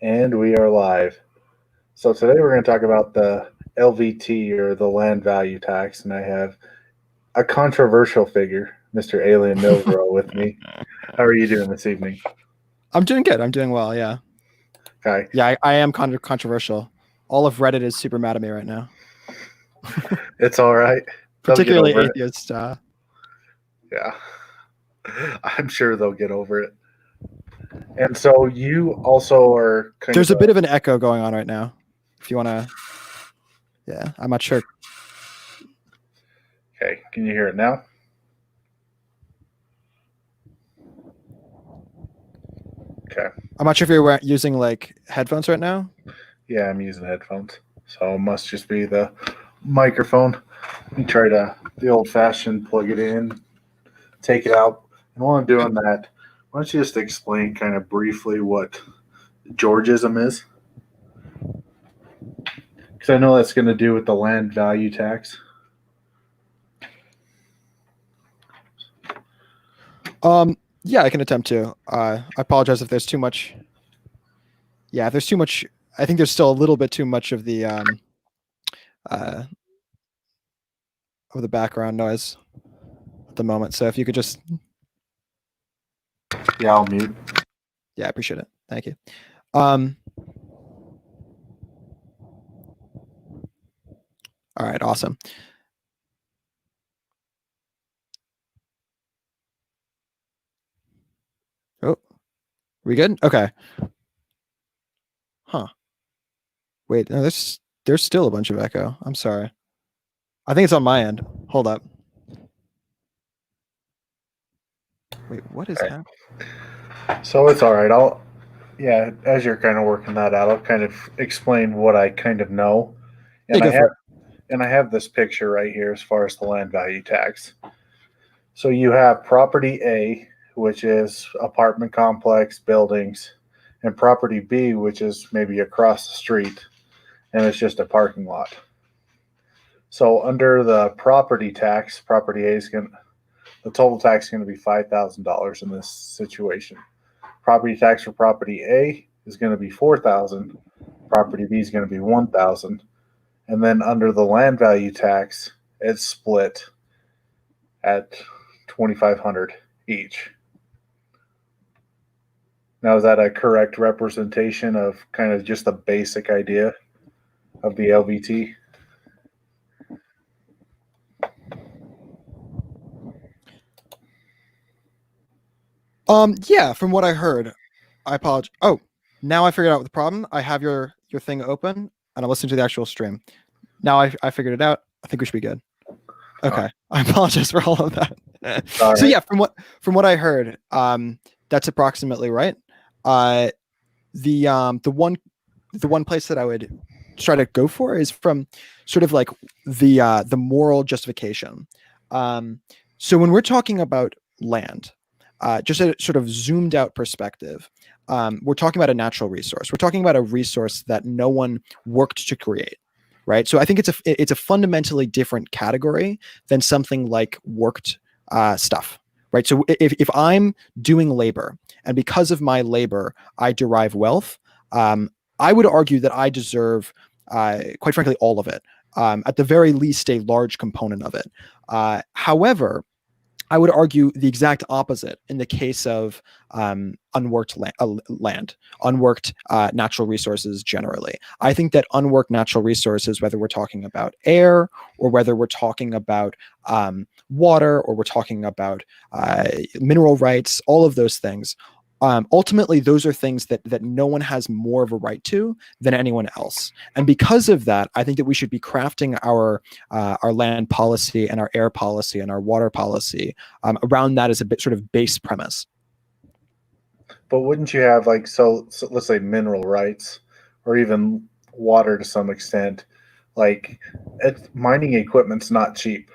And we are live. So today we're going to talk about the LVT or the land value tax, and I have a controversial figure, Mr. Alien Milsrow, with me. How are you doing this evening? I'm doing good. I'm doing well. Yeah. Okay. Yeah, I am controversial. All of Reddit is super mad at me right now. It's all right. They'll get Particularly over it. atheists. Yeah. I'm sure they'll get over it. And so you also are kind There's of a bit of an echo going on right now. If you want to. Yeah, I'm not sure. Okay. Can you hear it now? Okay. I'm not sure if you're using like headphones right now. Yeah, I'm using headphones. So it must just be the microphone. You try the old fashioned plug it in, take it out. And while I'm doing that, why don't you just explain kind of briefly what Georgism is? Because I know that's going to do with the land value tax. Yeah, I can attempt to. I apologize if there's too much. Yeah, if there's too much. I think there's still a little bit too much of the background noise at the moment. So if you could just. Yeah, I'll mute. Yeah, I appreciate it. Thank you. All right, awesome. Oh, we good? Okay. Huh. Wait, no, there's still a bunch of echo. I'm sorry. I think it's on my end. Hold up. Wait, what is happening? So it's all right. As you're kind of working that out, I'll kind of explain what I kind of know. And Go for it. I have this picture right here as far as the land value tax. So you have property A, which is apartment complex, buildings, and property B, which is maybe across the street, and it's just a parking lot. So under the property tax, property A is going the total tax is going to be $5,000 in this situation. Property tax for property A is going to be $4,000. Property B is going to be $1,000, and then under the land value tax, it's split at $2,500 each. Now, is that a correct representation of kind of just the basic idea of the LVT? Yeah, from what I heard, I apologize. Oh, now I figured out the problem. I have your thing open and I'm listening to the actual stream. Now I figured it out. I think we should be good. Okay. I apologize for all of that. So yeah, from what I heard, that's approximately right. The one place that I would try to go for is from sort of like the moral justification. So when we're talking about land, just a sort of zoomed out perspective, we're talking about a natural resource. We're talking about a resource that no one worked to create, right? So I think it's a fundamentally different category than something like worked stuff, right? So if I'm doing labor and because of my labor, I derive wealth, I would argue that I deserve, quite frankly, all of it. At the very least, a large component of it. However, I would argue the exact opposite in the case of unworked land, unworked natural resources generally. I think that unworked natural resources, whether we're talking about air or whether we're talking about water or we're talking about mineral rights, all of those things, ultimately those are things that no one has more of a right to than anyone else. And because of that, I think that we should be crafting our land policy and our air policy and our water policy around that as a bit sort of base premise. But wouldn't you have so let's say mineral rights or even water to some extent? Mining equipment's not cheap.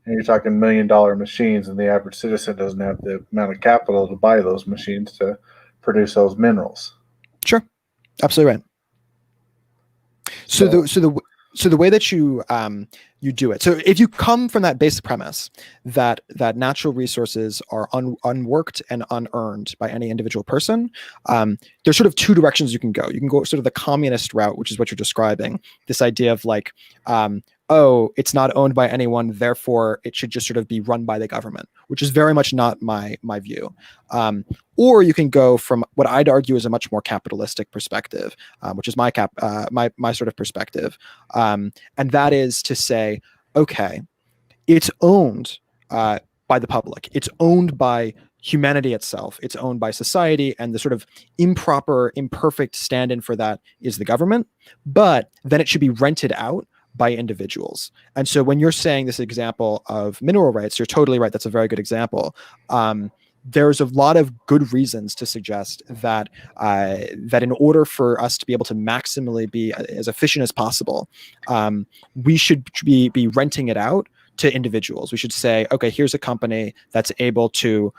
And you're talking $1 million machines, and the average citizen doesn't have the amount of capital to buy those machines to produce those minerals. Sure, absolutely right. So So the way that you do it. So if you come from that basic premise that natural resources are unworked and unearned by any individual person, there's sort of two directions you can go. You can go sort of the communist route, which is what you're describing. This idea of like, oh, it's not owned by anyone, therefore it should just sort of be run by the government, which is very much not my view. Or you can go from what I'd argue is a much more capitalistic perspective, which is my sort of perspective, and that is to say, okay, it's owned by the public, it's owned by humanity itself, it's owned by society, and the sort of improper, imperfect stand-in for that is the government, but then it should be rented out by individuals. And so when you're saying this example of mineral rights, you're totally right. That's a very good example. There's a lot of good reasons to suggest that that in order for us to be able to maximally be as efficient as possible, we should be renting it out to individuals. We should say, okay, here's a company that's able to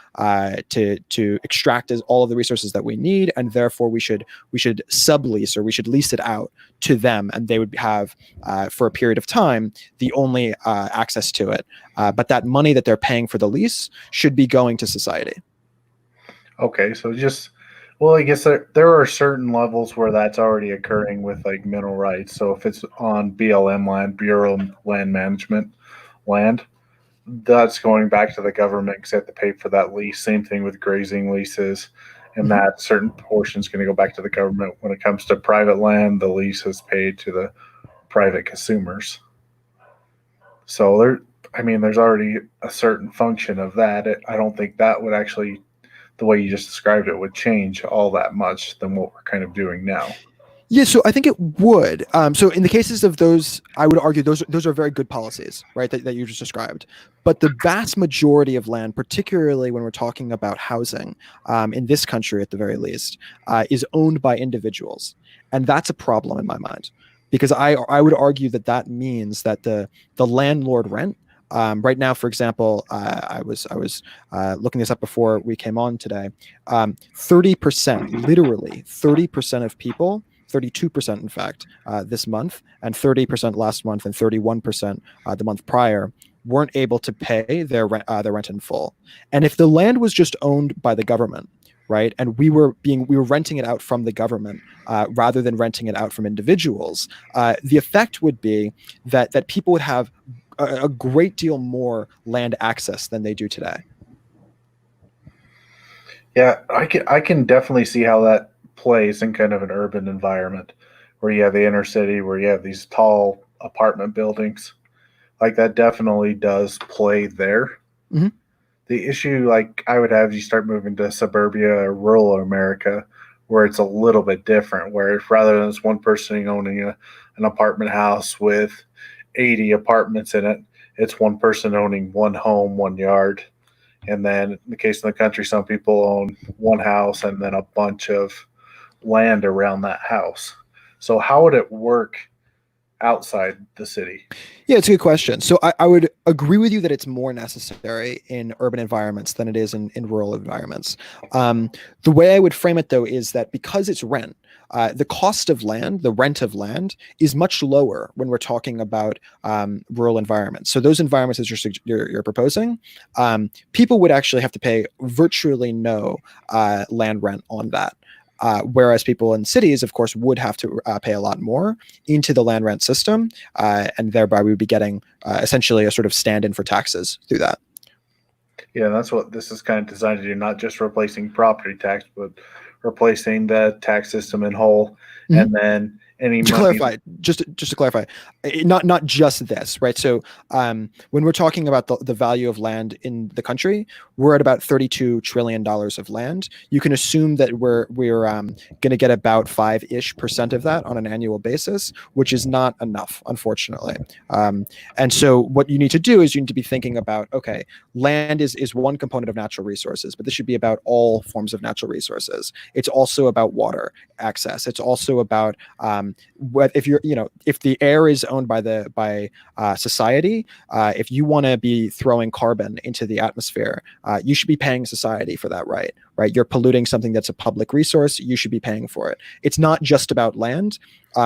extract all of the resources that we need, and therefore we should sublease, or we should lease it out to them, and they would have for a period of time the only access to it. But that money that they're paying for the lease should be going to society. Okay, so well, I guess there are certain levels where that's already occurring with like mineral rights. So if it's on BLM land, Bureau of Land Management land, that's going back to the government because they have to pay for that lease. Same thing with grazing leases, and that certain portion is going to go back to the government. When it comes to private land, the lease is paid to the private consumers. So there's already a certain function of that. I don't think that would actually, the way you just described it, would change all that much than what we're kind of doing now. Yeah, so I think it would. So in the cases of those, I would argue those are very good policies, right, that you just described. But the vast majority of land, particularly when we're talking about housing, in this country at the very least, is owned by individuals. And that's a problem in my mind. Because I would argue that means that the landlord rent, right now, for example, I was looking this up before we came on today. 30%, literally 30% of people, 32% in fact, this month, and 30% last month, and 31% the month prior, weren't able to pay their rent in full. And if the land was just owned by the government, right, and we were renting it out from the government rather than renting it out from individuals, the effect would be that people would have a great deal more land access than they do today. Yeah, I can definitely see how that plays in kind of an urban environment where you have the inner city, where you have these tall apartment buildings. Like that definitely does play there. Mm-hmm. The issue, like I would have, you start moving to suburbia or rural America, where it's a little bit different. Where rather than one person owning an apartment house with 80 apartments in it, it's one person owning one home, one yard. And then in the case of the country, some people own one house and then a bunch of land around that house. So how would it work outside the city? Yeah, it's a good question. So I would agree with you that it's more necessary in urban environments than it is in rural environments. The way I would frame it, though, is that because it's rent, the cost of land, the rent of land, is much lower when we're talking about rural environments. So those environments that you're proposing, people would actually have to pay virtually no land rent on that. Whereas people in cities, of course, would have to pay a lot more into the land rent system, and thereby we would be getting essentially a sort of stand-in for taxes through that. Yeah, that's what this is kind of designed to do, not just replacing property tax, but replacing the tax system in whole. Mm-hmm. And then any to money... clarify, just to clarify, not just this, right? So when we're talking about the value of land in the country, we're at about $32 trillion of land. You can assume that we're going to get about 5-ish% of that on an annual basis, which is not enough, unfortunately. And so what you need to do is you need to be thinking about, okay, land is one component of natural resources, but this should be about all forms of natural resources. It's also about water access. It's also about if you're, if the air is owned by society, if you want to be throwing carbon into the atmosphere, you should be paying society for that, right? Right? You're polluting something that's a public resource. You should be paying for it. It's not just about land.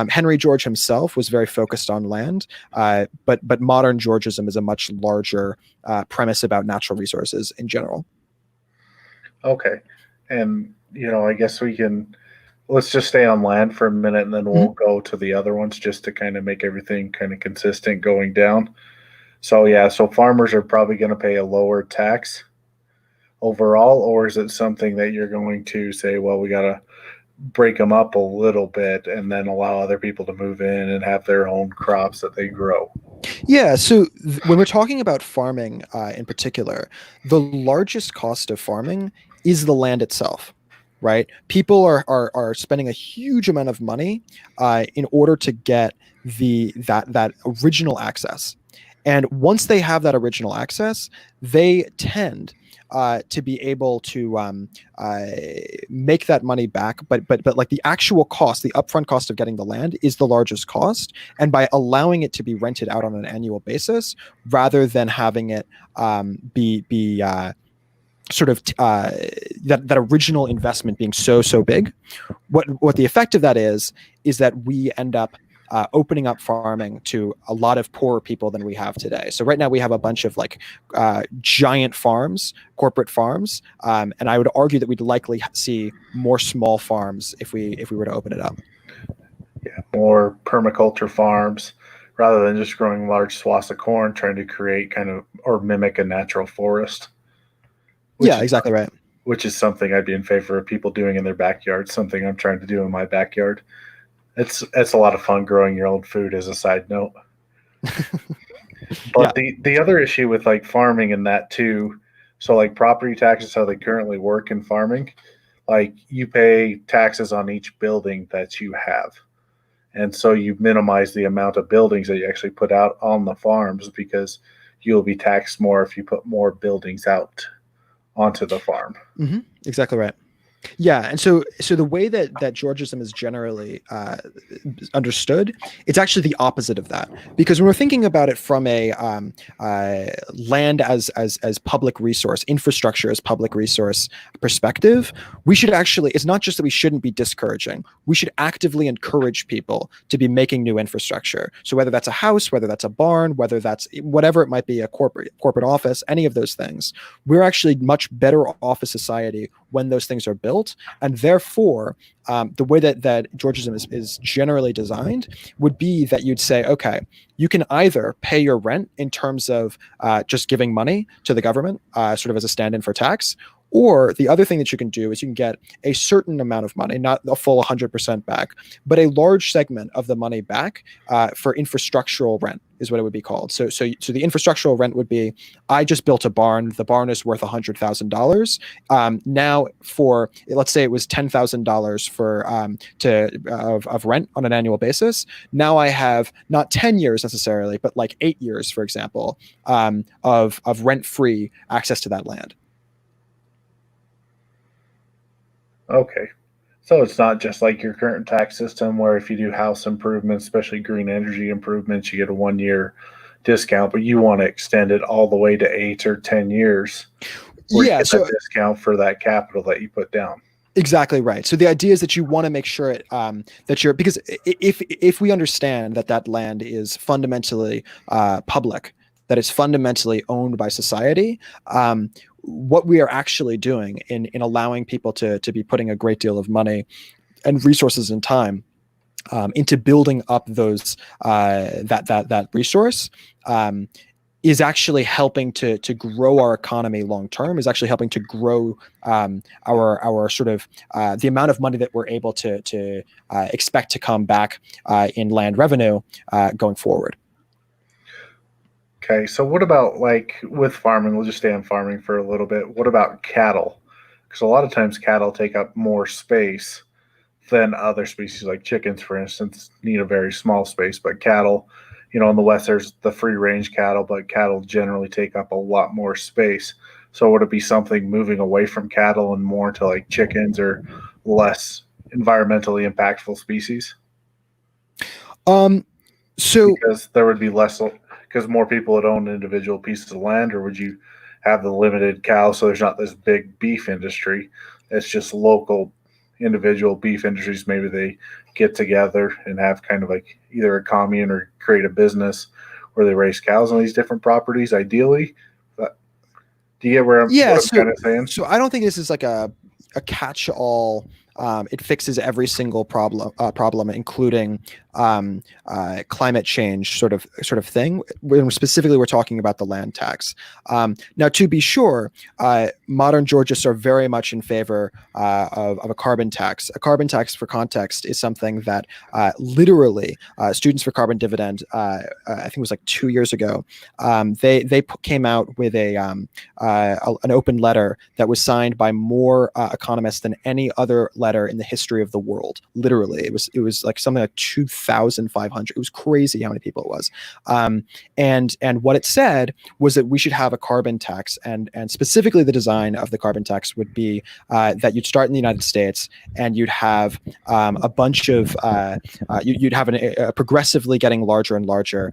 Henry George himself was very focused on land, but modern Georgism is a much larger premise about natural resources in general. Okay. And, I guess let's just stay on land for a minute and then we'll go to the other ones just to kind of make everything kind of consistent going down. So, yeah, so farmers are probably going to pay a lower tax overall, or is it something that you're going to say, well, we got to break them up a little bit and then allow other people to move in and have their own crops that they grow? Yeah, so when we're talking about farming in particular, the largest cost of farming is the land itself, right? People are spending a huge amount of money in order to get that original access. And once they have that original access, they tend to be able to make that money back, but like the actual cost, the upfront cost of getting the land is the largest cost, and by allowing it to be rented out on an annual basis rather than having it be sort of that original investment being so big, what the effect of that is that we end up opening up farming to a lot of poorer people than we have today. So right now we have a bunch of like giant farms, corporate farms, and I would argue that we'd likely see more small farms if we were to open it up. Yeah, more permaculture farms rather than just growing large swaths of corn, trying to create kind of or mimic a natural forest. Yeah, exactly right. Which is something I'd be in favor of people doing in their backyard. Something I'm trying to do in my backyard. It's a lot of fun growing your own food, as a side note. But the other issue with like farming and that too, so like property taxes, how they currently work in farming, like you pay taxes on each building that you have. And so you minimize the amount of buildings that you actually put out on the farms because you'll be taxed more if you put more buildings out onto the farm. Mm-hmm. Exactly right. Yeah, and so the way that Georgism is generally understood, it's actually the opposite of that. Because when we're thinking about it from a land as public resource, infrastructure as public resource perspective, we should actually, it's not just that we shouldn't be discouraging, we should actively encourage people to be making new infrastructure. So whether that's a house, whether that's a barn, whether that's whatever it might be, a corporate office, any of those things, we're actually much better off as society when those things are built. And therefore, the way that Georgism is generally designed would be that you'd say, okay, you can either pay your rent in terms of just giving money to the government, sort of as a stand-in for tax, or the other thing that you can do is you can get a certain amount of money, not a full 100% back, but a large segment of the money back for infrastructural rent is what it would be called. So the infrastructural rent would be, I just built a barn. The barn is worth $100,000. Now for, let's say it was $10,000 for of rent on an annual basis. Now I have not 10 years necessarily, but like 8 years, for example, of rent-free access to that land. Okay. So it's not just like your current tax system where if you do house improvements, especially green energy improvements, you get a 1 year discount, but you want to extend it all the way to 8 or 10 years. Yeah, you get that discount for that capital that you put down. Exactly right. So the idea is that you want to make sure that you're, because if we understand that land is fundamentally public, that it's fundamentally owned by society, what we are actually doing in allowing people to be putting a great deal of money and resources and time into building up those that resource is actually helping to grow our economy long term, is actually helping to grow our sort of the amount of money that we're able to expect to come back in land revenue going forward. Okay, so what about like with farming? We'll just stay on farming for a little bit. What about cattle? Because a lot of times cattle take up more space than other species, like chickens, for instance, need a very small space. But cattle, in the West, there's the free range cattle, but cattle generally take up a lot more space. So would it be something moving away from cattle and more to like chickens or less environmentally impactful species? So Because there would be less, because more people would own individual pieces of land, or would you have the limited cows so there's not this big beef industry? It's just local individual beef industries. Maybe they get together and have kind of like either a commune or create a business where they raise cows on these different properties, ideally. But do you get yeah, what I'm so kind of saying? so I don't think this is like a catch-all. It fixes every single problem, including climate change sort of thing. When specifically we're talking about the land tax. Now, to be sure, modern Georgists are very much in favor of a carbon tax. A carbon tax, for context, is something that literally Students for Carbon Dividend, I think it was like 2 years ago, they came out with an open letter that was signed by more economists than any other letter in the history of the world. Literally, it was like something like 2,500. It was crazy how many people it was. And what it said was that we should have a carbon tax, and specifically the design of the carbon tax would be that you'd start in the United States and you'd have a bunch of you'd have a progressively getting larger and larger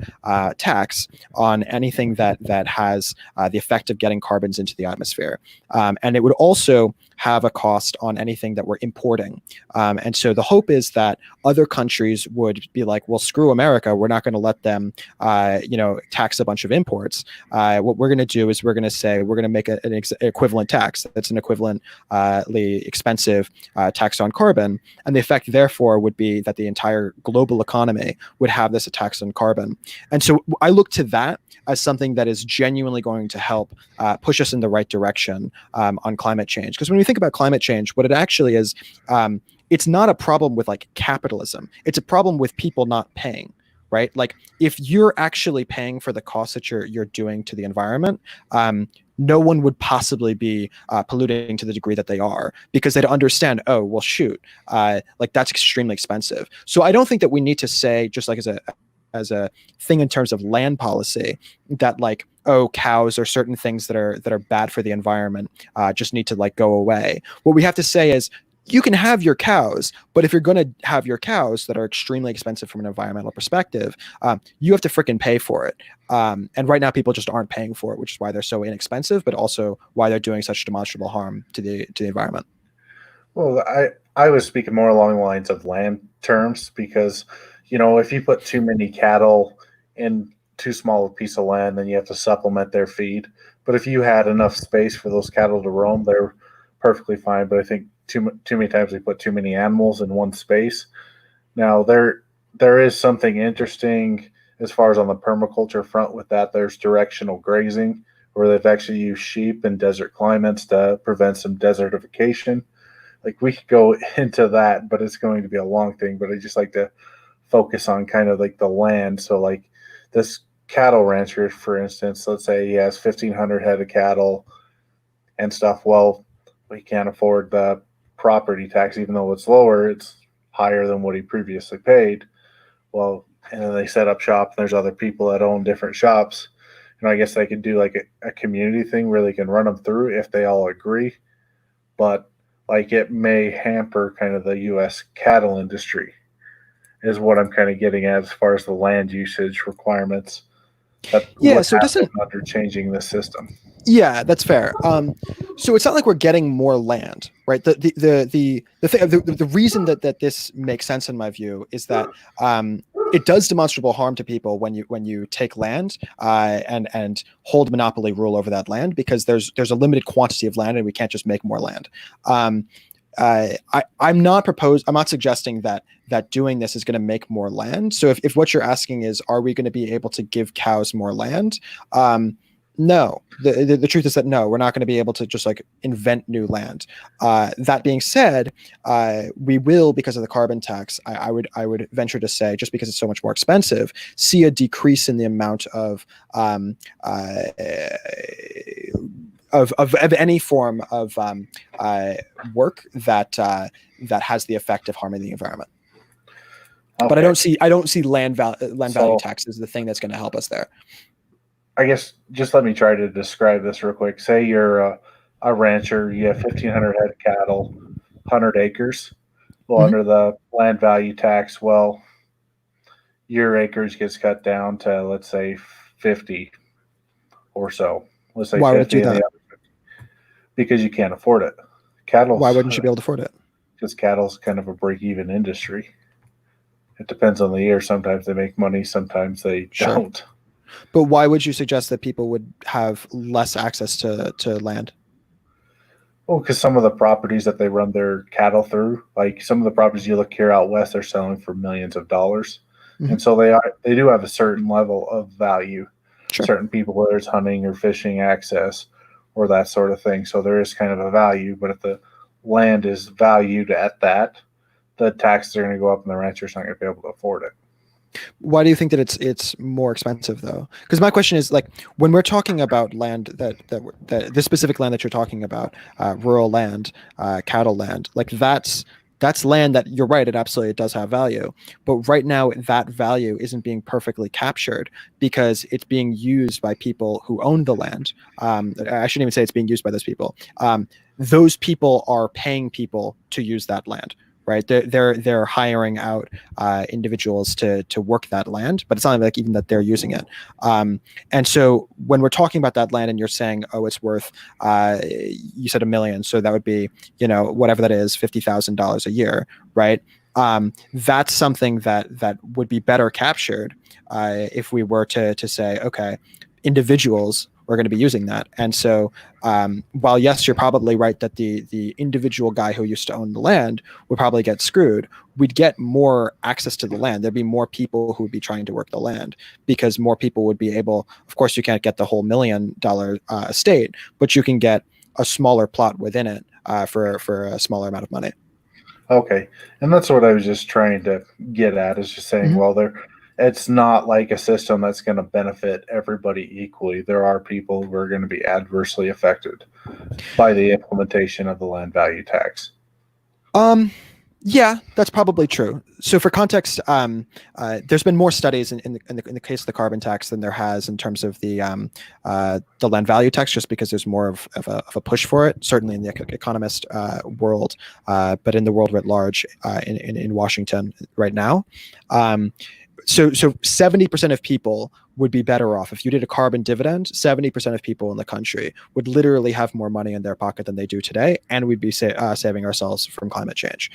tax on anything that has the effect of getting carbons into the atmosphere, and it would also have a cost on anything that we're importing. And so the hope is that other countries would be like, well, screw America. We're not going to let them, tax a bunch of imports. What we're going to do is we're going to say we're going to make an equivalent tax that's an equivalently expensive tax on carbon. And the effect, therefore, would be that the entire global economy would have this tax on carbon. And so I look to that as something that is genuinely going to help push us in the right direction on climate change. Because when we think about climate change, what it actually is, it's not a problem with like capitalism. It's a problem with people not paying, right? Like if you're actually paying for the costs that you're doing to the environment, no one would possibly be polluting to the degree that they are, because they'd understand, oh, well, shoot, like that's extremely expensive. So I don't think that we need to say, just like as a thing in terms of land policy, that like, oh, cows or certain things that are bad for the environment just need to like go away. What we have to say is, you can have your cows, but if you're going to have your cows that are extremely expensive from an environmental perspective, you have to freaking pay for it. And right now, people just aren't paying for it, which is why they're so inexpensive, but also why they're doing such demonstrable harm to the environment. Well, I was speaking more along the lines of land terms because, if you put too many cattle in too small a piece of land, then you have to supplement their feed. But if you had enough space for those cattle to roam, they're perfectly fine. But I think too many times we put too many animals in one space. Now there is something interesting as far as on the permaculture front with that. There's directional grazing, where they've actually used sheep in desert climates to prevent some desertification. Like we could go into that, but it's going to be a long thing. But I just like to focus on kind of like the land. So like this cattle rancher, for instance, let's say he has 1,500 head of cattle and stuff. Well, we can't afford the property tax, even though it's lower. It's higher than what he previously paid. Well, and then they set up shop, and there's other people that own different shops. And I guess they could do like a community thing where they can run them through if they all agree. But like it may hamper kind of the U.S. cattle industry, is what I'm kind of getting at as far as the land usage requirements that Yeah, would so it happen doesn't. under changing the system. Yeah, that's fair. So it's not like we're getting more land, right? The reason that this makes sense in my view is that it does demonstrable harm to people when you take land and hold monopoly rule over that land, because there's a limited quantity of land and we can't just make more land. I'm not suggesting that doing this is going to make more land. So if what you're asking is, are we going to be able to give cows more land? No, the truth is that no, we're not going to be able to just like invent new land. That being said, we will, because of the carbon tax, I would venture to say, just because it's so much more expensive, see a decrease in the amount of any form of work that has the effect of harming the environment. Okay. But I don't see land value tax as the thing that's going to help us there. I guess just let me try to describe this real quick. Say you're a rancher, you have 1,500 head of cattle, 100 acres. Well, under the land value tax, well, your acreage gets cut down to, let's say, 50 or so. Let's say Why would it 50 do and the that? other, because you can't afford it. Cattle's Why wouldn't you be able to afford it? because cattle's kind of a break-even industry. It depends on the year. Sometimes they make money, sometimes they Sure. don't. But why would you suggest that people would have less access to land? Well, because some of the properties that they run their cattle through, like some of the properties you look here out west, they're selling for millions of dollars, Mhm. and so they do have a certain level of value. Sure. Certain people, whether it's hunting or fishing access, or that sort of thing. So there is kind of a value, but if the land is valued at that, the taxes are going to go up, and the rancher's not going to be able to afford it. Why do you think that it's more expensive though? Because my question is like when we're talking about land that this specific land that you're talking about, rural land, cattle land, like that's land that you're right, it does have value. But right now that value isn't being perfectly captured because it's being used by people who own the land. I shouldn't even say it's being used by those people. Those people are paying people to use that land, right? They're hiring out individuals to work that land, but it's not like even that they're using it. And so when we're talking about that land and you're saying, oh, it's worth, you said $1 million. So that would be, whatever that is, $50,000 a year, right? That's something that would be better captured if we were to say, okay, individuals are going to be using that. And so while yes, you're probably right that the individual guy who used to own the land would probably get screwed, we'd get more access to the land. There'd be more people who would be trying to work the land because more people would be able, of course, you can't get the whole $1 million estate, but you can get a smaller plot within it for a smaller amount of money. Okay, and that's what I was just trying to get at. Is just saying, Mhm. well, it's not like a system that's going to benefit everybody equally. There are people who are going to be adversely affected by the implementation of the land value tax. Yeah, that's probably true. So for context, there's been more studies in the case of the carbon tax than there has in terms of the land value tax, just because there's more of a push for it, certainly in the economist world, but in the world writ large in Washington right now. So 70% of people would be better off if you did a carbon dividend. 70% of people in the country would literally have more money in their pocket than they do today, and we'd be saving ourselves from climate change.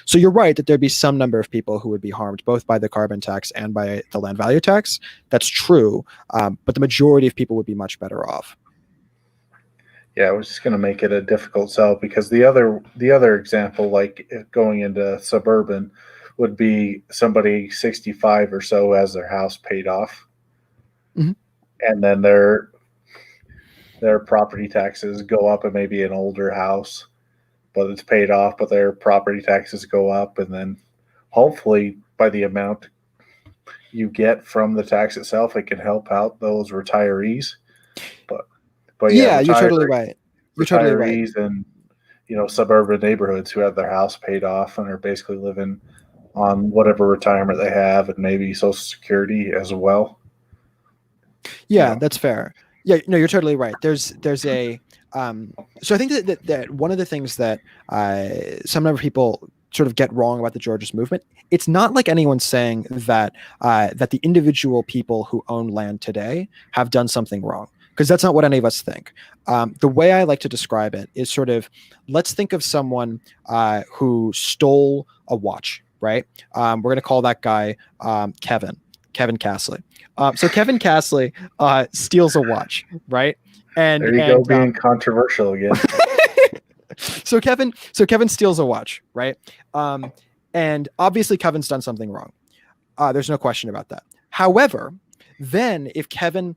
So you're right that there'd be some number of people who would be harmed both by the carbon tax and by the land value tax. That's true, but the majority of people would be much better off. Yeah, I was just going to make it a difficult sell because the other example, like going into suburban, would be somebody 65 or so has their house paid off, Mhm. and then their property taxes go up, and maybe an older house, but it's paid off, but their property taxes go up, and then hopefully by the amount you get from the tax itself, it can help out those retirees. But yeah, Yeah, you're totally right. You're totally right. retirees and suburban neighborhoods who have their house paid off and are basically living on whatever retirement they have and maybe Social Security as well. Yeah, that's fair. Yeah, no, you're totally right. There's a so I think that one of the things that some number of people sort of get wrong about the Georgist movement, it's not like anyone's saying that the individual people who own land today have done something wrong, because that's not what any of us think. The way I like to describe it is sort of, let's think of someone who stole a watch, right? We're going to call that guy Kevin Castley. So Kevin Castley steals a watch, right? There you go, being controversial again. So Kevin steals a watch, right? And obviously Kevin's done something wrong. There's no question about that. However, then if Kevin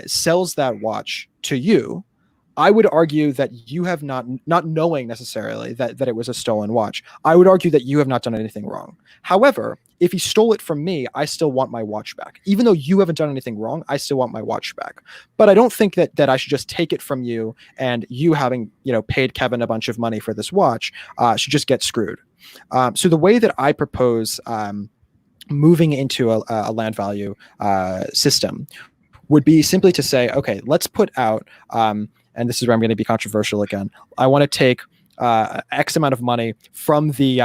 sells that watch to you, I would argue that you have not knowing necessarily that it was a stolen watch. I would argue that you have not done anything wrong. However, if he stole it from me, I still want my watch back. Even though you haven't done anything wrong, I still want my watch back. But I don't think that I should just take it from you, and you, having paid Kevin a bunch of money for this watch, should just get screwed. So the way that I propose moving into a land value system would be simply to say, okay, let's put out, and this is where I'm going to be controversial again. I want to take X amount of money from the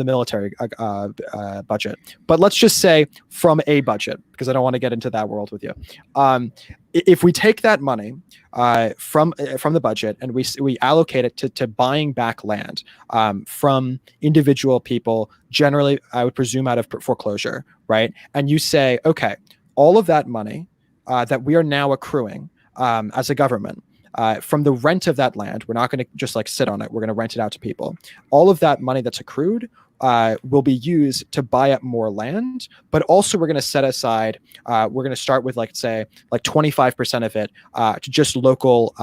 military budget. But let's just say from a budget, because I don't want to get into that world with you. If we take that money from the budget and we allocate it to buying back land from individual people, generally, I would presume out of foreclosure, right? And you say, okay, all of that money that we are now accruing as a government from the rent of that land, we're not going to just like sit on it. We're going to rent it out to people. All of that money that's accrued will be used to buy up more land, but also we're going to set aside, we're going to start with like 25% of it to just local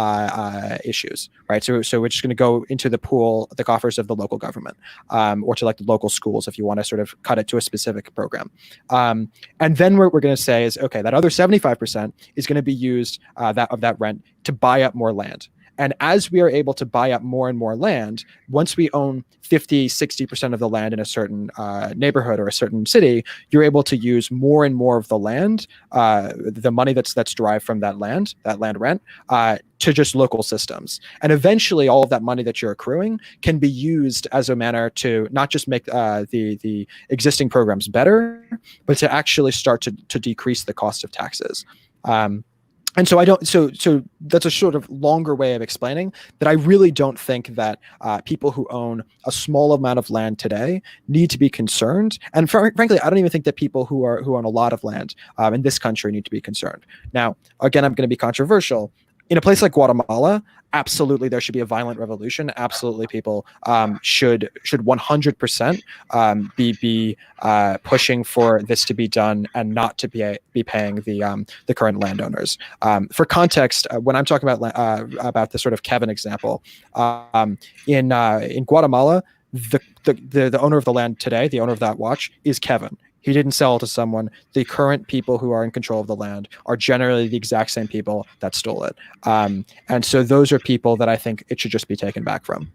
issues, right? So we're just going to go into the pool, the coffers of the local government, or to like the local schools if you want to sort of cut it to a specific program. And then what we're going to say is, okay, that other 75% is going to be used of that rent to buy up more land. And as we are able to buy up more and more land, once we own 50, 60% of the land in a certain neighborhood or a certain city, you're able to use more and more of the land, the money that's derived from that land rent, to just local systems. And eventually all of that money that you're accruing can be used as a manner to not just make the existing programs better, but to actually start to decrease the cost of taxes. And so so that's a sort of longer way of explaining that I really don't think that people who own a small amount of land today need to be concerned. And frankly, I don't even think that people who own a lot of land in this country need to be concerned. Now, again, I'm going to be controversial. In a place like Guatemala, absolutely there should be a violent revolution. Absolutely, people should 100% be pushing for this to be done and not to be paying the current landowners. For context, when I'm talking about the sort of Kevin example, in Guatemala, the owner of the land today, the owner of that watch, is Kevin. He didn't sell it to someone. The current people who are in control of the land are generally the exact same people that stole it. And so those are people that I think it should just be taken back from.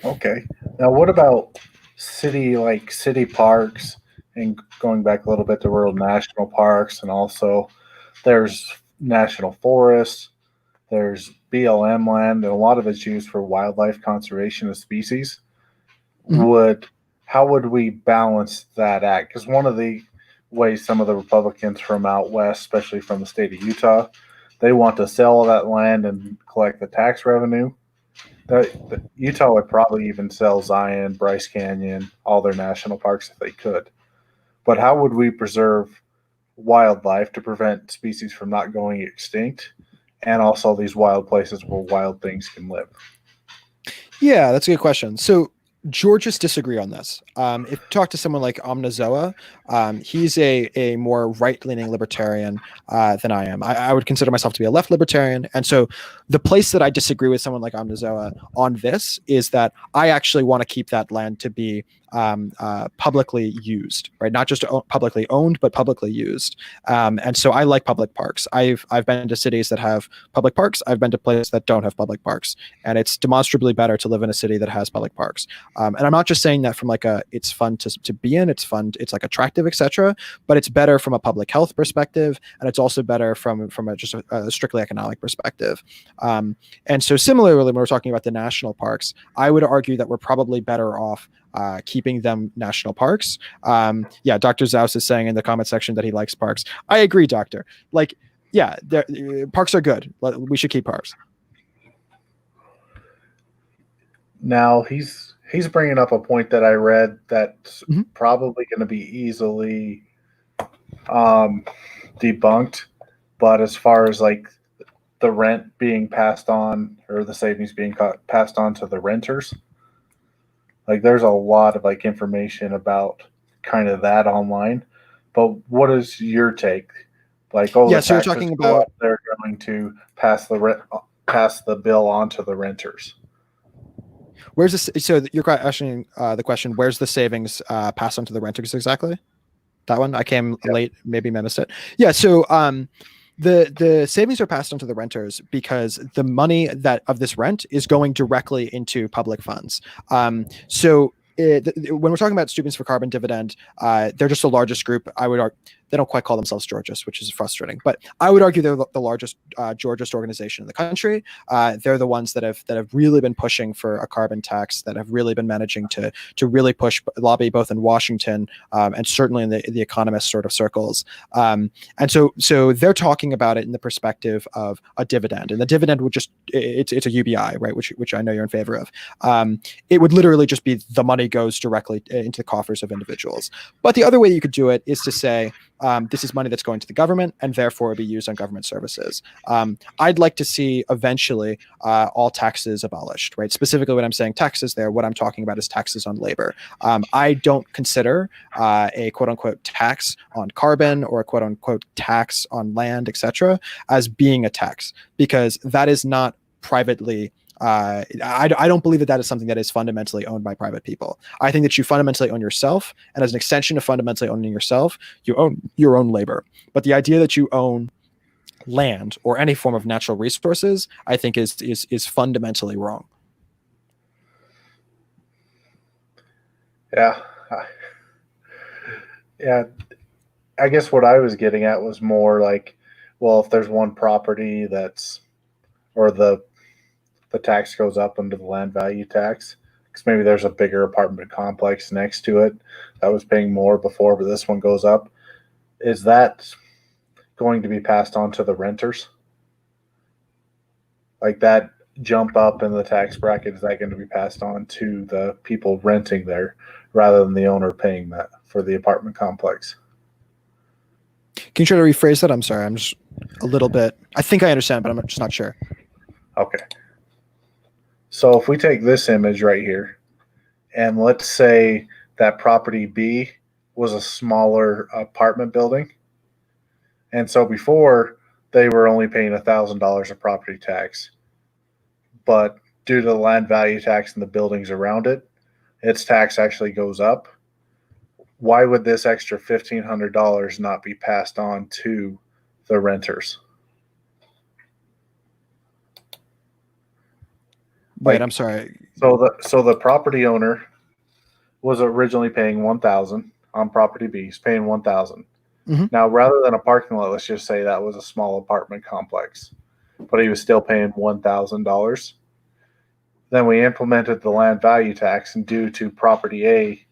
Okay. Now, what about city parks, and going back a little bit to rural national parks, and also there's national forests, there's BLM land, and a lot of it's used for wildlife conservation of species. Mm-hmm. How would we balance that act? Because one of the ways some of the Republicans from out west, especially from the state of Utah, they want to sell all that land and collect the tax revenue. Utah would probably even sell Zion, Bryce Canyon, all their national parks if they could. But how would we preserve wildlife to prevent species from not going extinct, and also these wild places where wild things can live? Yeah, that's a good question. So Georgists disagree on this. If you talk to someone like Omnizoa, he's a more right-leaning libertarian than I am. I would consider myself to be a left libertarian. And so the place that I disagree with someone like Omnizoa on this is that I actually want to keep that land to be publicly used, right? Not just publicly owned, but publicly used. And so I like public parks. I've been to cities that have public parks. I've been to places that don't have public parks. And it's demonstrably better to live in a city that has public parks. And I'm not just saying that from like it's fun to be in, it's fun, it's like attractive, etc. But it's better from a public health perspective, and it's also better from a strictly economic perspective. And so similarly, when we're talking about the national parks, I would argue that we're probably better off keeping them national parks. Yeah, Dr. Zaus is saying in the comment section that he likes parks. I agree, Doctor. Like, yeah, parks are good. We should keep parks. Now he's bringing up a point that I read that's probably going to be easily debunked. But as far as like the rent being passed on, or the savings being passed on to the renters, like there's a lot of like information about kind of that online. But what is your take? Like, oh, yeah, so you're talking about they're going to pass the bill on to the renters. Where's this? So you're asking the question: where's the savings passed on to the renters exactly? That one I came late, maybe I missed it. Yeah. So the savings are passed on to the renters because the money that of this rent is going directly into public funds. So when we're talking about Students for Carbon dividend, they're just the largest group. I would argue They don't quite call themselves Georgists, which is frustrating. But I would argue they're the largest Georgist organization in the country. They're the ones that have really been pushing for a carbon tax, that have really been managing to really lobby both in Washington and certainly in the economist sort of circles. And so they're talking about it in the perspective of a dividend, and the dividend would just it's a UBI, right? Which I know you're in favor of. It would literally just be the money goes directly into the coffers of individuals. But the other way you could do it is to say this is money that's going to the government and therefore be used on government services. I'd like to see eventually all taxes abolished, right? Specifically, when I'm saying taxes there, what I'm talking about is taxes on labor. I don't consider a quote unquote tax on carbon or a quote unquote tax on land, etc., as being a tax, because that is not privately I don't believe that is something that is fundamentally owned by private people. I think that you fundamentally own yourself, and as an extension of fundamentally owning yourself, you own your own labor. But the idea that you own land or any form of natural resources, I think is fundamentally wrong. Yeah. Yeah. I guess what I was getting at was more like, well, if there's one property or the tax goes up under the land value tax, because maybe there's a bigger apartment complex next to it that was paying more before, but this one goes up. Is that going to be passed on to the renters? Like that jump up in the tax bracket, is that going to be passed on to the people renting there rather than the owner paying that for the apartment complex? Can you try to rephrase that? I'm sorry. I'm just a little bit, I think I understand, but I'm just not sure. Okay. So if we take this image right here, and let's say that property B was a smaller apartment building, and so before they were only paying $1,000 of property tax, but due to the land value tax and the buildings around it, its tax actually goes up. Why would this extra $1,500 not be passed on to the renters? Wait, I'm sorry. So the property owner was originally paying $1,000 on property B. He's paying $1,000. Mm-hmm. Now, rather than a parking lot, let's just say that was a small apartment complex, but he was still paying $1,000. Then we implemented the land value tax, and due to property A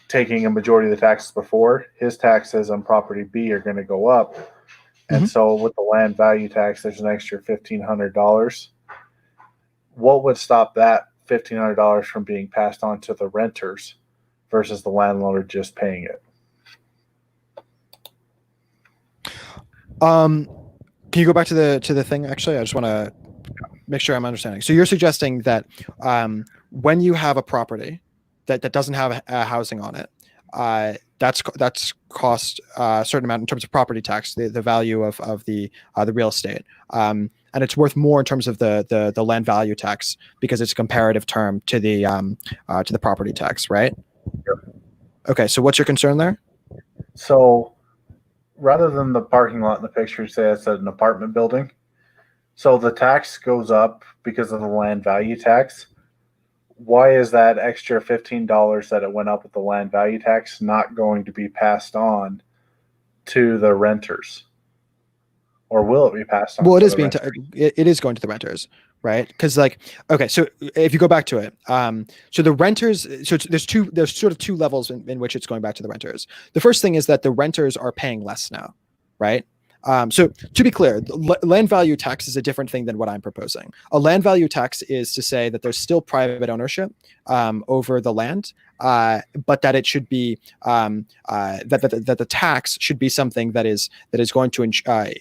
taking a majority of the taxes before, his taxes on property B are going to go up. And Mm-hmm. so with the land value tax, there's an extra $1,500. What would stop that $1,500 from being passed on to the renters versus the landlord just paying it? Can you go back to the thing? Actually, I just want to make sure I'm understanding. So you're suggesting that when you have a property that doesn't have a housing on it, that's cost a certain amount in terms of property tax, the value of the real estate, and it's worth more in terms of the land value tax because it's a comparative term to the property tax, right? Sure. Okay, so what's your concern there? So rather than the parking lot in the picture, say it's an apartment building, so the tax goes up because of the land value tax. Why is that extra $15 that it went up with the land value tax not going to be passed on to the renters? Or will it be passed on? Well, it is going to the renters, right? Because okay, so if you go back to it, so the renters, there's sort of two levels in which it's going back to the renters. The first thing is that the renters are paying less now, right? So to be clear, land value tax is a different thing than what I'm proposing. A land value tax is to say that there's still private ownership over the land, but that it should be that the tax should be something that is going to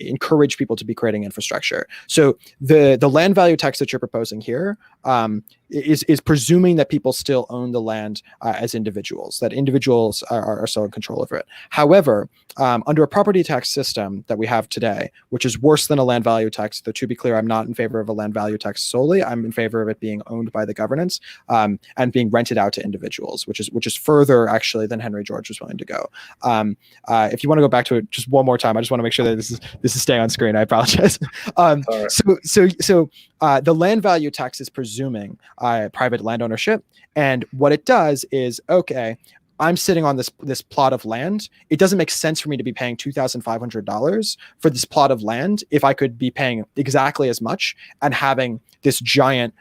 encourage people to be creating infrastructure. So the land value tax that you're proposing here is presuming that people still own the land as individuals, that individuals are still in control over it. However, under a property tax system that we have today, which is worse than a land value tax, though to be clear, I'm not in favor of a land value tax solely. I'm in favor of it being owned by the governance and being rented out to individuals, which is further actually than Henry George was willing to go. If you want to go back to it just one more time, I just want to make sure that this is staying on screen. I apologize. So the land value tax is presuming private land ownership, and what it does is, okay, I'm sitting on this plot of land. It doesn't make sense for me to be paying $2,500 for this plot of land if I could be paying exactly as much and having this giant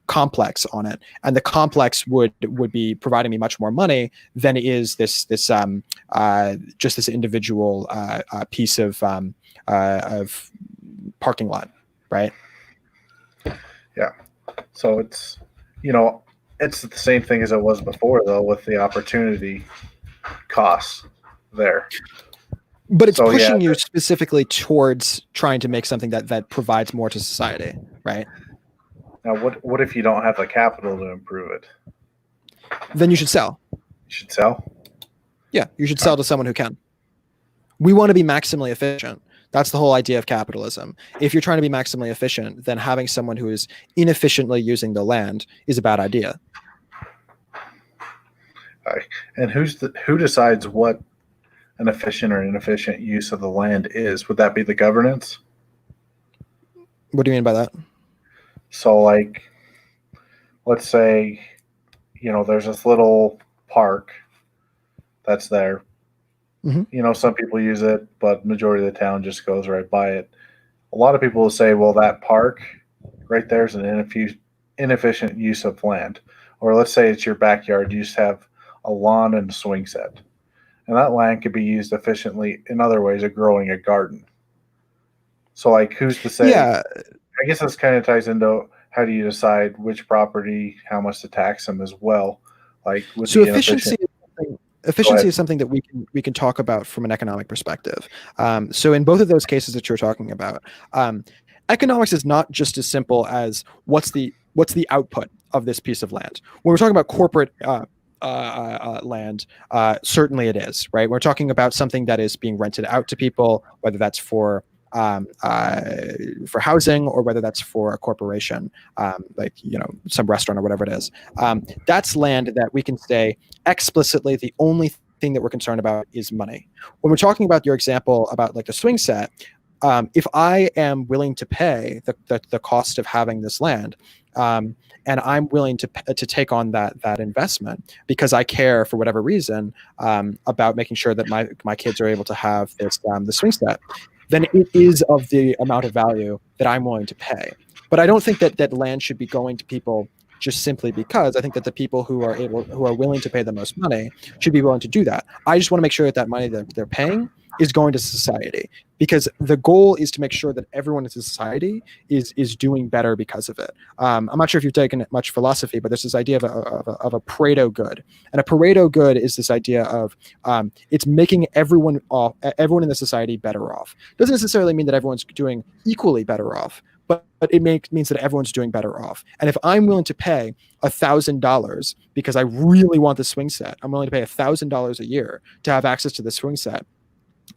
complex on it, and the complex would be providing me much more money than is this just this individual piece of parking lot, right? Yeah. So it's, it's the same thing as it was before, though, with the opportunity costs there. But it's pushing you specifically towards trying to make something that provides more to society, right? Now, what if you don't have the capital to improve it? Then you should sell. You should sell? Yeah, you should sell to someone who can. We want to be maximally efficient. That's the whole idea of capitalism. If you're trying to be maximally efficient, then having someone who is inefficiently using the land is a bad idea. And who decides what an efficient or inefficient use of the land is? Would that be the governance? What do you mean by that? So, like, let's say, there's this little park that's there. Mm-hmm. Some people use it, but majority of the town just goes right by it. A lot of people will say, well, that park right there is an inefficient use of land. Or let's say it's your backyard. You just have a lawn and a swing set. And that land could be used efficiently in other ways of growing a garden. So, like, who's to say? Yeah. I guess this kind of ties into how do you decide which property, how much to tax them as well. Like, with so efficiency is something that we can talk about from an economic perspective. So in both of those cases that you're talking about, economics is not just as simple as what's the output of this piece of land. When we're talking about corporate land, certainly it is, right? We're talking about something that is being rented out to people, whether that's for housing or whether that's for a corporation, like some restaurant or whatever it is. That's land that we can say explicitly the only thing that we're concerned about is money. When we're talking about your example about like the swing set, if I am willing to pay the cost of having this land, and I'm willing to take on that investment because I care for whatever reason about making sure that my kids are able to have this the swing set, then it is of the amount of value that I'm willing to pay. But I don't think that land should be going to people just simply because. I think that the people who are willing to pay the most money should be willing to do that. I just want to make sure that money that they're paying is going to society, because the goal is to make sure that everyone in society is doing better because of it. I'm not sure if you've taken much philosophy, but there's this idea of a Pareto good, and a Pareto good is this idea of it's making everyone in the society better off. Doesn't necessarily mean that everyone's doing equally better off, but it means that everyone's doing better off. And if I'm willing to pay $1,000 because I really want the swing set, I'm willing to pay $1,000 a year to have access to the swing set,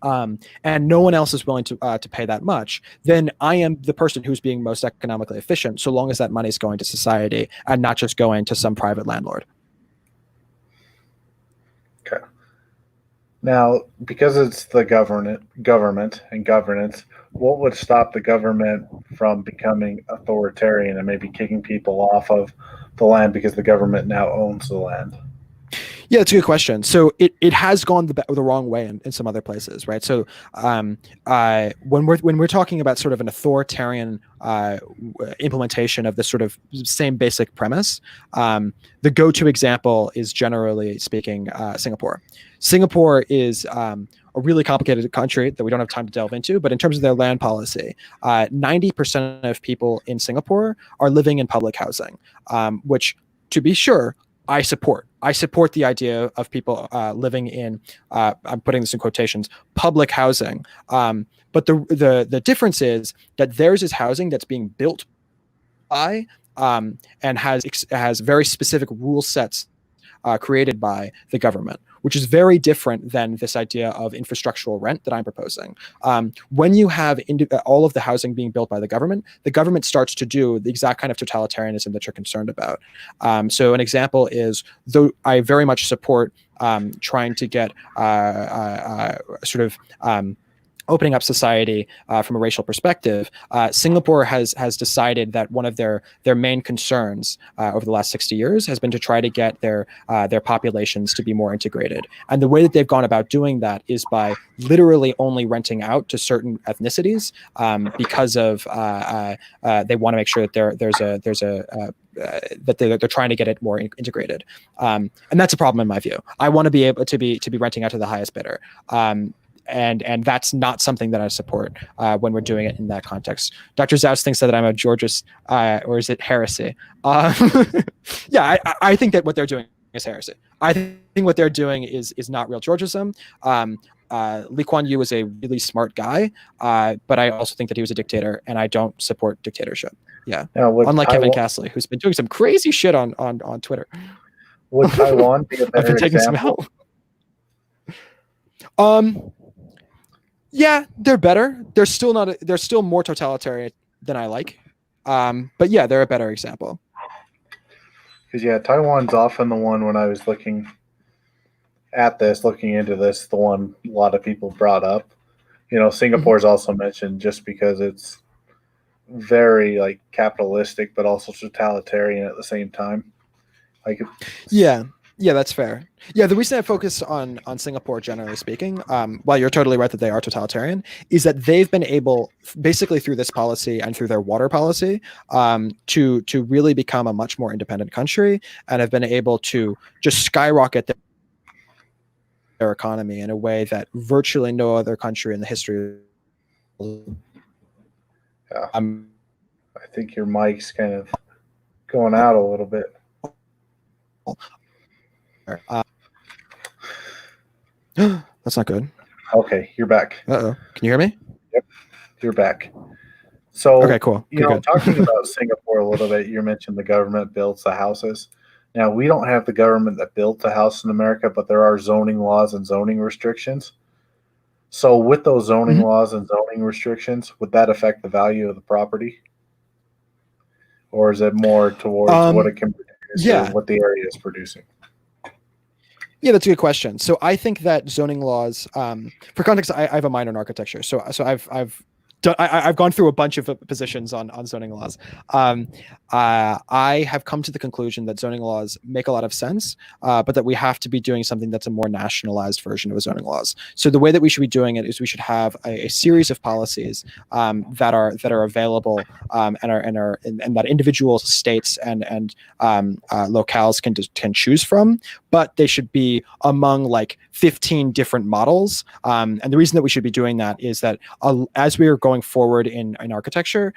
and no one else is willing to pay that much, then I am the person who's being most economically efficient, so long as that money is going to society and not just going to some private landlord. Okay. Now, because it's the government and governance, what would stop the government from becoming authoritarian and maybe kicking people off of the land because the government now owns the land? Yeah, that's a good question. So it has gone the wrong way in some other places, right? So when we're talking about sort of an authoritarian implementation of this sort of same basic premise, the go-to example is, generally speaking, Singapore. Singapore is a really complicated country that we don't have time to delve into, but in terms of their land policy, 90% of people in Singapore are living in public housing, which, to be sure, I support. I support the idea of people living in, I'm putting this in quotations, public housing. But the difference is that theirs is housing that's being built by and has very specific rule sets created by the government, which is very different than this idea of infrastructural rent that I'm proposing. When you have all of the housing being built by the government starts to do the exact kind of totalitarianism that you're concerned about. So an example is, though I very much support trying to get opening up society from a racial perspective, Singapore has decided that one of their main concerns over the last 60 years has been to try to get their populations to be more integrated. And the way that they've gone about doing that is by literally only renting out to certain ethnicities because of they want to make sure that that they're trying to get it more integrated, and that's a problem in my view. I want to be able to be renting out to the highest bidder. And that's not something that I support when we're doing it in that context. Dr. Zaus thinks that I'm a Georgist, or is it heresy? Yeah, I think that what they're doing is heresy. I think what they're doing is not real Georgism. Lee Kuan Yew was a really smart guy, but I also think that he was a dictator, and I don't support dictatorship. Yeah, unlike Kevin Castley, who's been doing some crazy shit on Twitter. Would Taiwan be a better example? Yeah, they're better. They're still not. They're still more totalitarian than I like. But yeah, they're a better example. Because Taiwan's often the one, when I was looking into this, the one a lot of people brought up. Singapore's also mentioned just because it's very capitalistic, but also totalitarian at the same time. Yeah, that's fair. Yeah, the reason I focus on Singapore, generally speaking, while you're totally right that they are totalitarian, is that they've been able, basically through this policy and through their water policy, to really become a much more independent country, and have been able to just skyrocket their economy in a way that virtually no other country in the history. Yeah, I think your mic's kind of going out a little bit. That's not good. Okay, you're back. Uh-oh. Can you hear me? Yep, you're back. So, okay, cool. Talking about Singapore a little bit, you mentioned the government builds the houses. Now, we don't have the government that built the house in America, but there are zoning laws and zoning restrictions. So with those zoning laws and zoning restrictions, would that affect the value of the property? Or is it more towards what it can produce or what the area is producing? Yeah, that's a good question. So I think that zoning laws, for context, I have a minor in architecture. So I've gone through a bunch of positions on zoning laws. I have come to the conclusion that zoning laws make a lot of sense, but that we have to be doing something that's a more nationalized version of a zoning laws. So the way that we should be doing it is we should have a series of policies that are available and that individual states and locales can choose from, but they should be among 15 different models. And the reason that we should be doing that is that as we are going forward in architecture,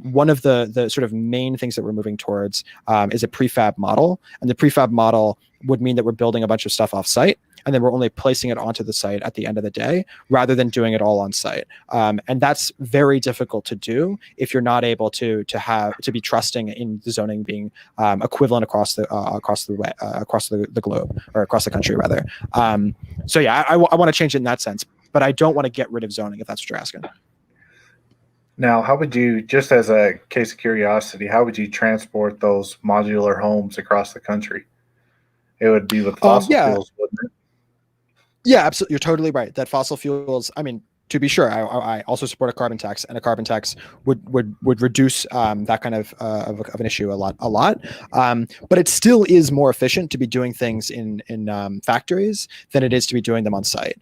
one of the sort of main things that we're moving towards is a prefab model. And the prefab model would mean that we're building a bunch of stuff off site, and then we're only placing it onto the site at the end of the day, rather than doing it all on site. And that's very difficult to do if you're not able to be trusting in the zoning being equivalent across the globe, or across the country rather. So yeah, I want to change it in that sense, but I don't want to get rid of zoning, if that's what you're asking. Now, how would you, just as a case of curiosity, how would you transport those modular homes across the country? It would be with fossil fuels, wouldn't it? Yeah, absolutely. You're totally right. That fossil fuels, I mean, to be sure, I also support a carbon tax, and a carbon tax would reduce that kind of an issue a lot. But it still is more efficient to be doing things in factories than it is to be doing them on site.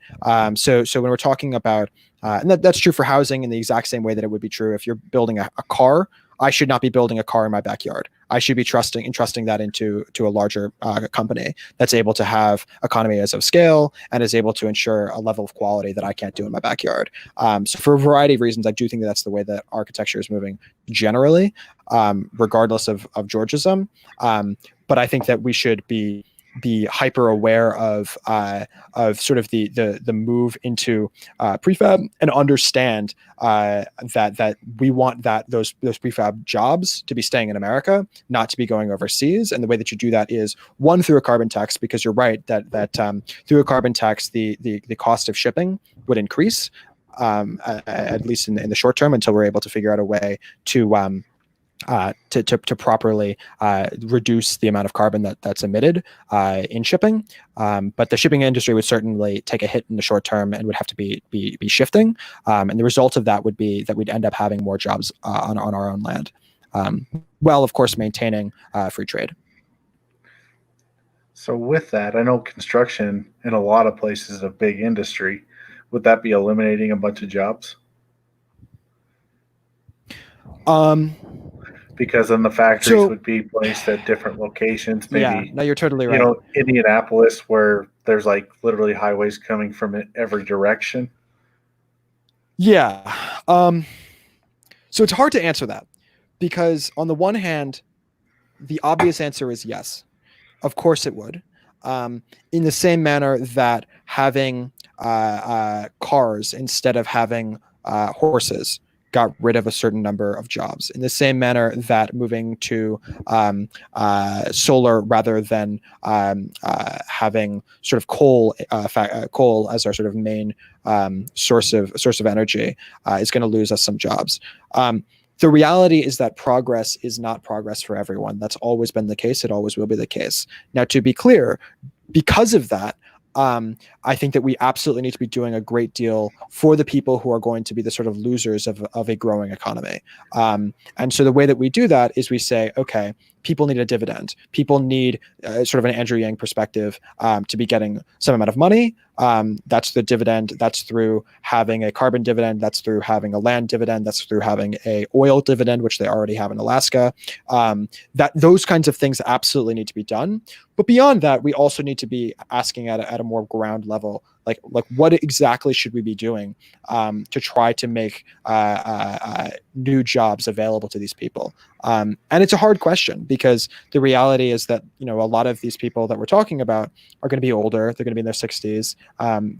So when we're talking about, and that's true for housing in the exact same way that it would be true if you're building a car. I should not be building a car in my backyard. I should be entrusting that into a larger company that's able to have economies of scale and is able to ensure a level of quality that I can't do in my backyard. So for a variety of reasons, I do think that's the way that architecture is moving generally, regardless of Georgism. But I think that we should be hyper aware of sort of the move into prefab, and understand that we want those prefab jobs to be staying in America, not to be going overseas. And the way that you do that is, one, through a carbon tax, because you're right that through a carbon tax the cost of shipping would increase, at least in the short term, until we're able to figure out a way to to properly reduce the amount of carbon that's emitted in shipping. But the shipping industry would certainly take a hit in the short term and would have to be shifting. And the result of that would be that we'd end up having more jobs on our own land, while of course maintaining free trade. So with that, I know construction in a lot of places is a big industry. Would that be eliminating a bunch of jobs? Because then the factories would be placed at different locations. Maybe, yeah, no, you're totally right. Indianapolis, where there's like literally highways coming from every direction. Yeah. So it's hard to answer that, because on the one hand, the obvious answer is yes. Of course it would. In the same manner that having cars instead of having horses got rid of a certain number of jobs. In the same manner that moving to solar rather than having sort of coal as our sort of main source of energy is going to lose us some jobs. The reality is that progress is not progress for everyone. That's always been the case. It always will be the case. Now, to be clear, because of that, I think that we absolutely need to be doing a great deal for the people who are going to be the sort of losers of a growing economy. And so the way that we do that is we say, okay, people need a dividend. People need sort of an Andrew Yang perspective to be getting some amount of money. That's the dividend. That's through having a carbon dividend. That's through having a land dividend. That's through having a oil dividend, which they already have in Alaska. That those kinds of things absolutely need to be done. But beyond that, we also need to be asking at a more ground level, like what exactly should we be doing to try to make new jobs available to these people? And it's a hard question, because the reality is that a lot of these people that we're talking about are going to be older. They're going to be in their 60s.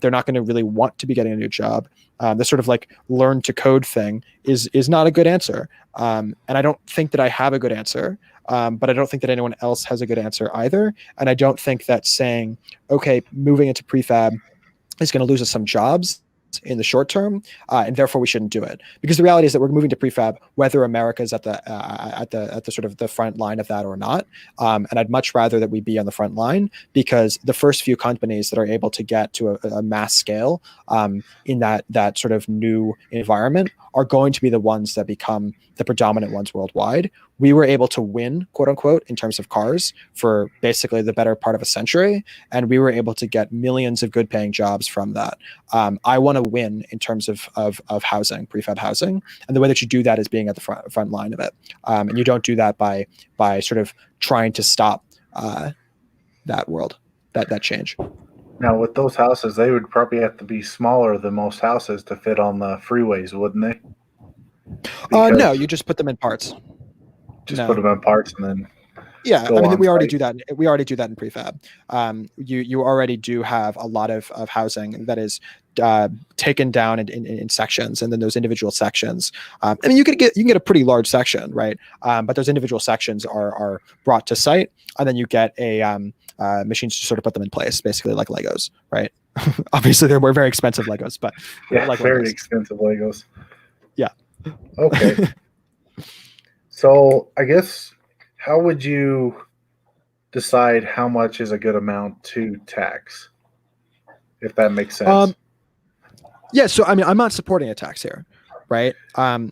They're not going to really want to be getting a new job. The sort of like learn to code thing is not a good answer. And I don't think that I have a good answer. But I don't think that anyone else has a good answer either. And I don't think that saying, okay, moving into prefab is going to lose us some jobs in the short term, and therefore we shouldn't do it. Because the reality is that we're moving to prefab whether America is at the sort of the front line of that or not. And I'd much rather that we be on the front line, because the first few companies that are able to get to a mass scale in that sort of new environment are going to be the ones that become the predominant ones worldwide. We were able to win, quote unquote, in terms of cars for basically the better part of a century. And we were able to get millions of good paying jobs from that. I want to win in terms of housing, prefab housing. And the way that you do that is being at the front line of it. And you don't do that by sort of trying to stop that world, that change. Now, with those houses, they would probably have to be smaller than most houses to fit on the freeways, wouldn't they? No, you just put them in parts. Put them in parts and then. Yeah, I mean, we already do that. We already do that in prefab. You already do have a lot of housing that is taken down in sections, and then those individual sections. I mean, you can get a pretty large section, right? But those individual sections are brought to site, and then you get a machines to sort of put them in place, basically like Legos, right? Obviously, they're very expensive Legos, but like very Legos. Expensive Legos. Yeah. Okay. So I guess, how would you decide how much is a good amount to tax, if that makes sense? Yeah, so I mean, I'm not supporting a tax here, right?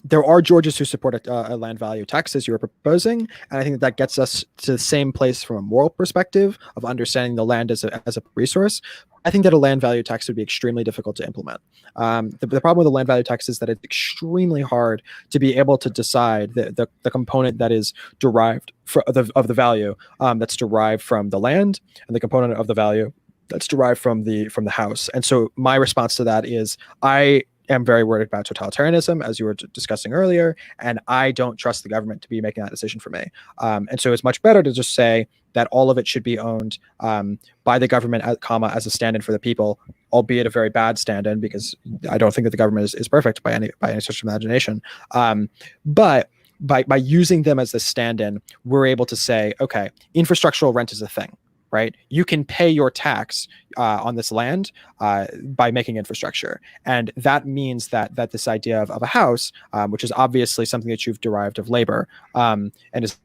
There are Georgians who support a land value tax, as you were proposing, and I think that gets us to the same place from a moral perspective of understanding the land as a resource. I think that a land value tax would be extremely difficult to implement. The problem with the land value tax is that it's extremely hard to be able to decide the component that is derived of the value that's derived from the land, and the component of the value that's derived from the house. And so my response to that is, I am very worried about totalitarianism, as you were discussing earlier, and I don't trust the government to be making that decision for me. And so it's much better to just say that all of it should be owned by the government, as a stand-in for the people, albeit a very bad stand-in, because I don't think that the government is perfect by any stretch of imagination. But by using them as the stand-in, we're able to say, okay, infrastructural rent is a thing. right? You can pay your tax on this land by making infrastructure, and that means that this idea of a house, which is obviously something that you've derived of labor, and is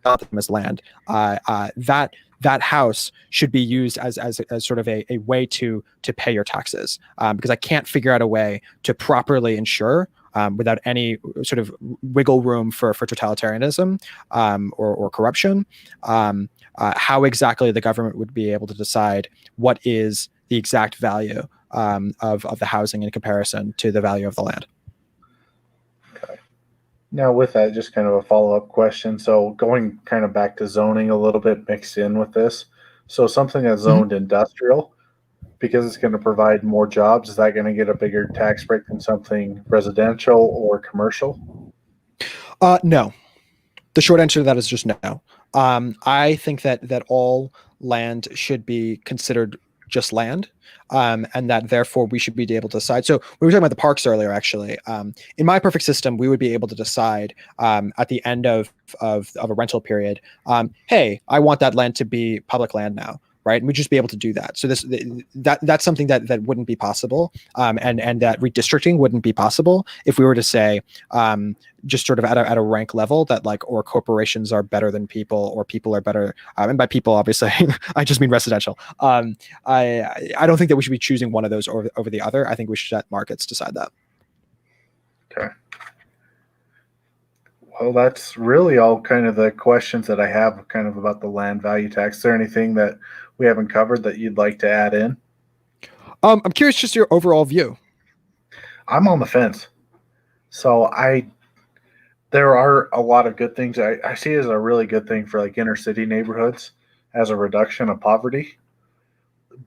not as land, that house should be used as sort of a way to pay your taxes, because I can't figure out a way to properly ensure, without any sort of wiggle room for totalitarianism, or corruption, how exactly the government would be able to decide what is the exact value of the housing in comparison to the value of the land. Okay. Now, with that, just kind of a follow-up question. So, going kind of back to zoning a little bit mixed in with this. So, something that's zoned industrial, because it's going to provide more jobs, is that going to get a bigger tax break than something residential or commercial? No. The short answer to that is just no. I think that all land should be considered just land, and that therefore we should be able to decide. So we were talking about the parks earlier, actually. In my perfect system, we would be able to decide, at the end of a rental period, hey, I want that land to be public land now. Right, and we'd just be able to do that. So that's something that wouldn't be possible, and that redistricting wouldn't be possible if we were to say, just sort of at a rank level, that like, or corporations are better than people, or people are better, and by people obviously I just mean residential. I don't think that we should be choosing one of those over the other. I think we should let markets decide that. Okay. Well, that's really all kind of the questions that I have kind of about the land value tax. Is there anything that we haven't covered that you'd like to add in? I'm curious, just your overall view. I'm on the fence. So there are a lot of good things. I see it as a really good thing for like inner city neighborhoods as a reduction of poverty.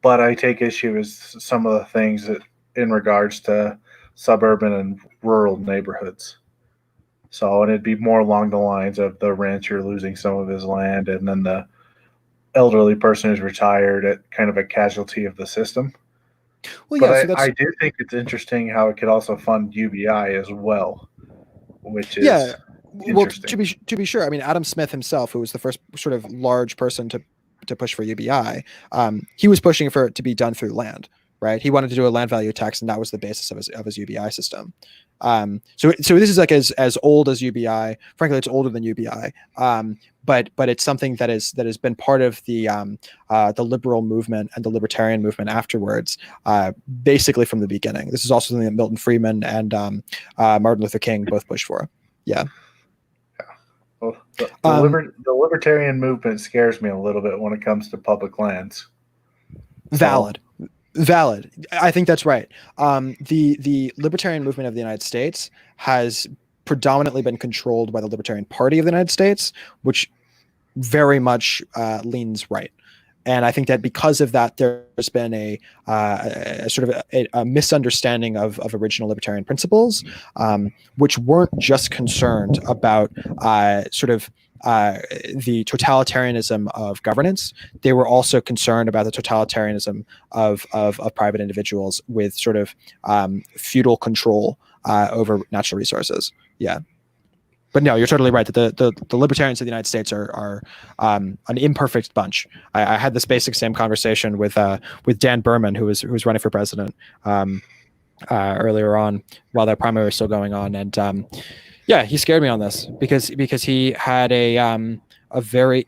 But I take issue with some of the things that in regards to suburban and rural neighborhoods. So, and it'd be more along the lines of the rancher losing some of his land, and then the elderly person who's retired at kind of a casualty of the system. Well, But yeah. So that's I do think it's interesting how it could also fund UBI as well, which yeah. is Well, interesting. to be sure, I mean, Adam Smith himself, who was the first sort of large person to push for UBI, he was pushing for it to be done through land, right? He wanted to do a land value tax, and that was the basis of his UBI system. So this is like as old as UBI. Frankly, it's older than UBI. But it's something that has been part of the liberal movement and the libertarian movement afterwards, basically from the beginning. This is also something that Milton Friedman and Martin Luther King both pushed for. Yeah. Well, the libertarian movement scares me a little bit when it comes to public lands. Valid. I think that's right. The libertarian movement of the United States has predominantly been controlled by the Libertarian Party of the United States, which very much leans right. And I think that because of that, there's been a sort of a misunderstanding of original libertarian principles, which weren't just concerned about sort of the totalitarianism of governance. They were also concerned about the totalitarianism of private individuals with sort of feudal control over natural resources. Yeah. But no, you're totally right that the libertarians of the United States are an imperfect bunch. I had this basic same conversation with Dan Berman, who was running for president earlier on while that primary was still going on, and yeah, he scared me on this because he had a very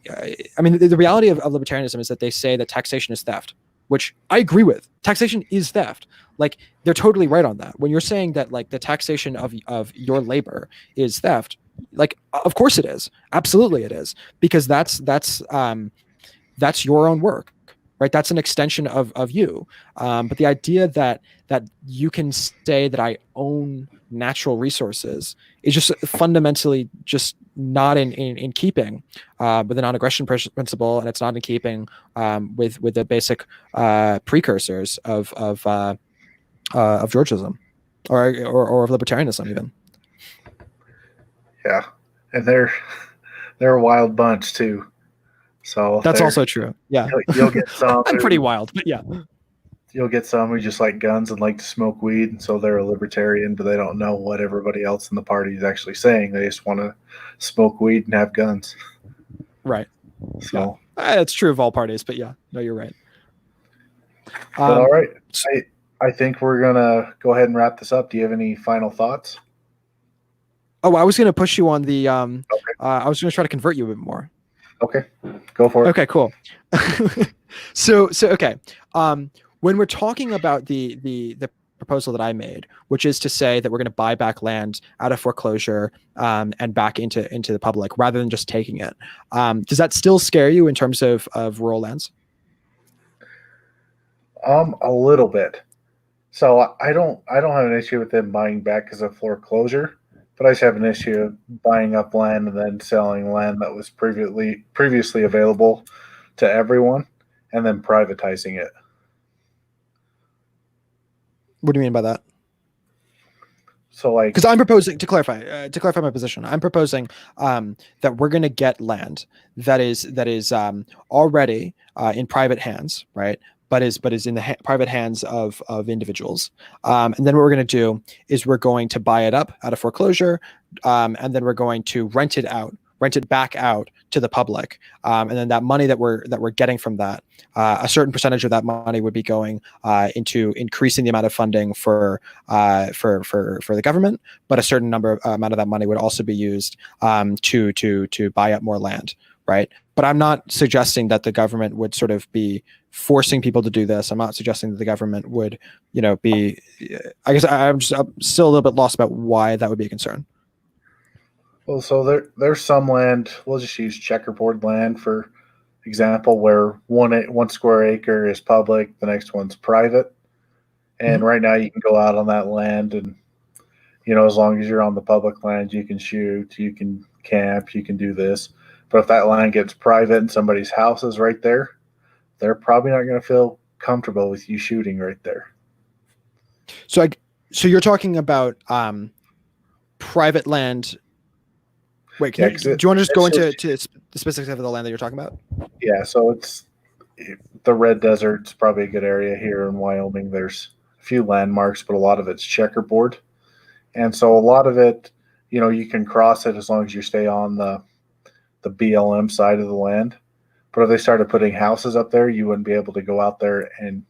I mean, the reality of libertarianism is that they say that taxation is theft, which I agree with. Taxation is theft. Like, they're totally right on that. When you're saying that like the taxation of your labor is theft, like, of course it is. Absolutely it is. Because that's your own work, right? That's an extension of you. But the idea that you can say that I own natural resources is just fundamentally just not in keeping with the non-aggression principle, and it's not in keeping with the basic precursors of Georgism or of libertarianism even. Yeah, and they're a wild bunch too. So that's also true. Yeah, you'll get some. I'm pretty wild, but yeah. You'll get some who just like guns and like to smoke weed, and so they're a libertarian, but they don't know what everybody else in the party is actually saying. They just want to smoke weed and have guns. Right. So It's true of all parties, but yeah, no, you're right. But all right, S- I think we're gonna go ahead and wrap this up. Do you have any final thoughts? oh, I was going to push you on the. Okay. I was going to try to convert you a bit more. Okay. Go for it. Okay, cool. So okay. When we're talking about the proposal that I made, which is to say that we're going to buy back land out of foreclosure and back into the public rather than just taking it, does that still scare you in terms of rural lands? A little bit. So I don't have an issue with them buying back because of foreclosure, but I just have an issue of buying up land and then selling land that was previously available to everyone and then privatizing it. What do you mean by that? So like Because I'm proposing to clarify my position. I'm proposing that we're going to get land that is already in private hands, right? But is in the private hands of individuals. And then what we're going to do is we're going to buy it up out of foreclosure, and then we're going to rent it back out to the public. And then that money that we're getting from that, a certain percentage of that money would be going into increasing the amount of funding for the government, but a certain amount of that money would also be used to buy up more land, right? But I'm not suggesting that the government would sort of be forcing people to do this. I'm not suggesting that the government would, be. I guess I'm still a little bit lost about why that would be a concern. well, so there's some land. We'll just use checkerboard land for example, where one square acre is public, the next one's private. And Mhm. right now, you can go out on that land, and as long as you're on the public land, you can shoot, you can camp, you can do this. But if that land gets private and somebody's house is right there, they're probably not going to feel comfortable with you shooting right there. So so you're talking about private land. Wait, Yeah, do you want to just go into the specifics of the land that you're talking about? yeah. So it's the Red Desert's probably a good area here in Wyoming. There's a few landmarks, but a lot of it's checkerboard, and so a lot of it, you can cross it as long as you stay on the BLM side of the land. But if they started putting houses up there, you wouldn't be able to go out there and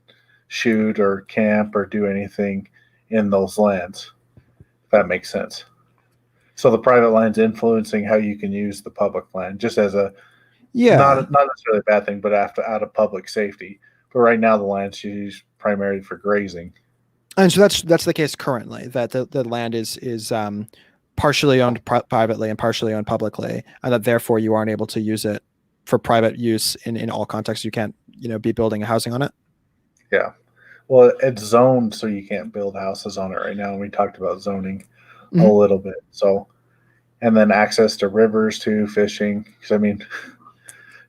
shoot or camp or do anything in those lands. If that makes sense. So the private land's influencing how you can use the public land, just as a Yeah. not necessarily a bad thing, but after out of public safety. But right now, the land's used primarily for grazing. And so that's the case currently, that the land is partially owned privately and partially owned publicly, and that therefore you aren't able to use it for private use in all contexts. You can't be building a housing on it. Yeah. Well, it's zoned so you can't build houses on it right now. And we talked about zoning a Mhm. little bit. So, and then access to rivers too, fishing. Because I mean,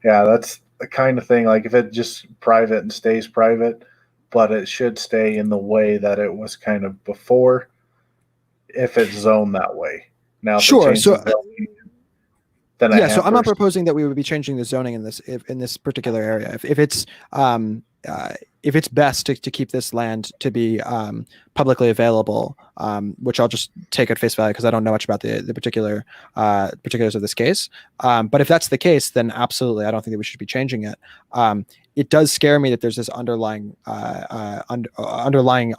yeah, that's the kind of thing. Like if it just private and stays private, but it should stay in the way that it was kind of before, if it's zoned that way. Now, if it Sure. So changes zoning, then it yeah, so I'm not hampers. proposing that we would be changing the zoning in this particular area. If it's best to keep this land to be publicly available, which I'll just take at face value because I don't know much about the particulars of this case. But if that's the case, then absolutely, I don't think that we should be changing it. It does scare me that there's this underlying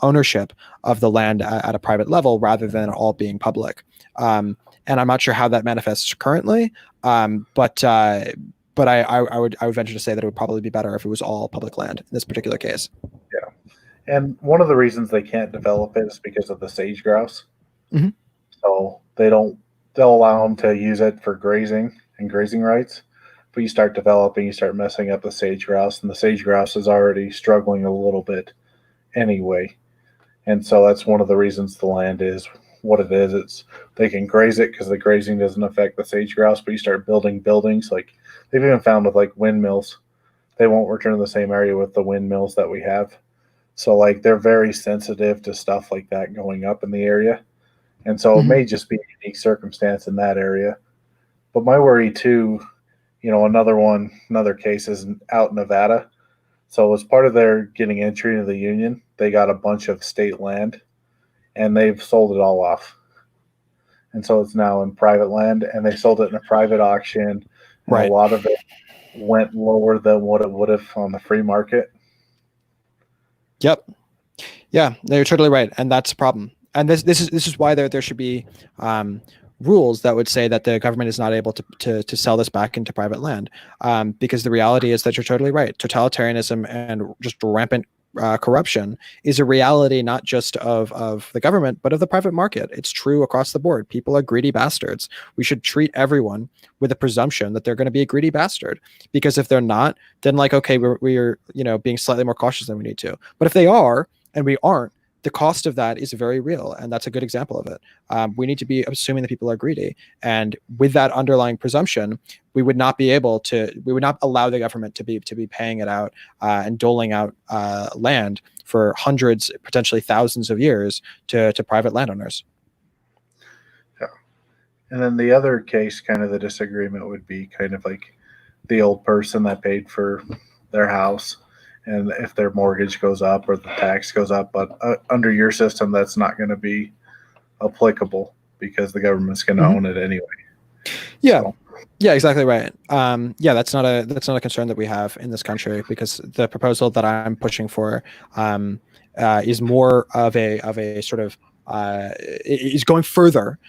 ownership of the land at a private level rather than all being public. And I'm not sure how that manifests currently. But I would venture to say that it would probably be better if it was all public land in this particular case. Yeah. And one of the reasons they can't develop it is because of the sage grouse. Mm-hmm. So they'll allow them to use it for grazing and grazing rights. But you start developing, you start messing up the sage grouse, and the sage grouse is already struggling a little bit anyway. And so that's one of the reasons the land is what it is. It's they can graze it because the grazing doesn't affect the sage grouse, but you start building buildings like they've even found with like windmills, they won't return to the same area with the windmills that we have. So like they're very sensitive to stuff like that going up in the area. And so it Mm-hmm. may just be a unique circumstance in that area. But my worry too, another case is out in Nevada. So as part of their getting entry into the union, they got a bunch of state land and they've sold it all off. And so it's now in private land and they sold it in a private auction. And a Right. lot of it went lower than what it would have on the free market. Yep. Yeah, no, you're totally right, and that's a problem. And this is why there should be rules that would say that the government is not able to sell this back into private land, because the reality is that you're totally right. Totalitarianism and just rampant corruption is a reality not just of the government but of the private market. It's true across the board. People are greedy bastards. We should treat everyone with a presumption that they're going to be a greedy bastard, because if they're not, then like, okay, we're being slightly more cautious than we need to. But if they are and we aren't, the cost of that is very real, and that's a good example of it. We need to be assuming that people are greedy, and with that underlying presumption, we would not allow the government to be paying it out and doling out land for hundreds, potentially thousands of years to private landowners. Yeah. And then the other case, kind of the disagreement would be kind of like the old person that paid for their house, and if their mortgage goes up or the tax goes up, but under your system, that's not going to be applicable because the government's going to own it anyway. Yeah. So. Yeah, exactly right. Yeah, that's not a concern that we have in this country, because the proposal that I'm pushing for is more of a sort of is going further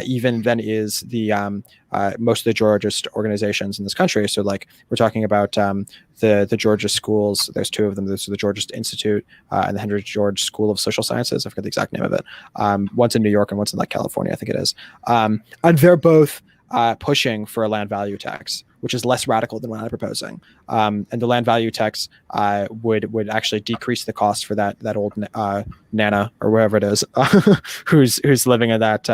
even than is the most of the Georgist organizations in this country. So like we're talking about the Georgia schools. There's two of them. There's the Georgist Institute and the Henry George School of Social Sciences. I forget the exact name of it. One's in New York and one's in like California, I think it is. And they're both pushing for a land value tax, which is less radical than what I'm proposing. And the land value tax would actually decrease the cost for that old Nana or wherever it is who's living in that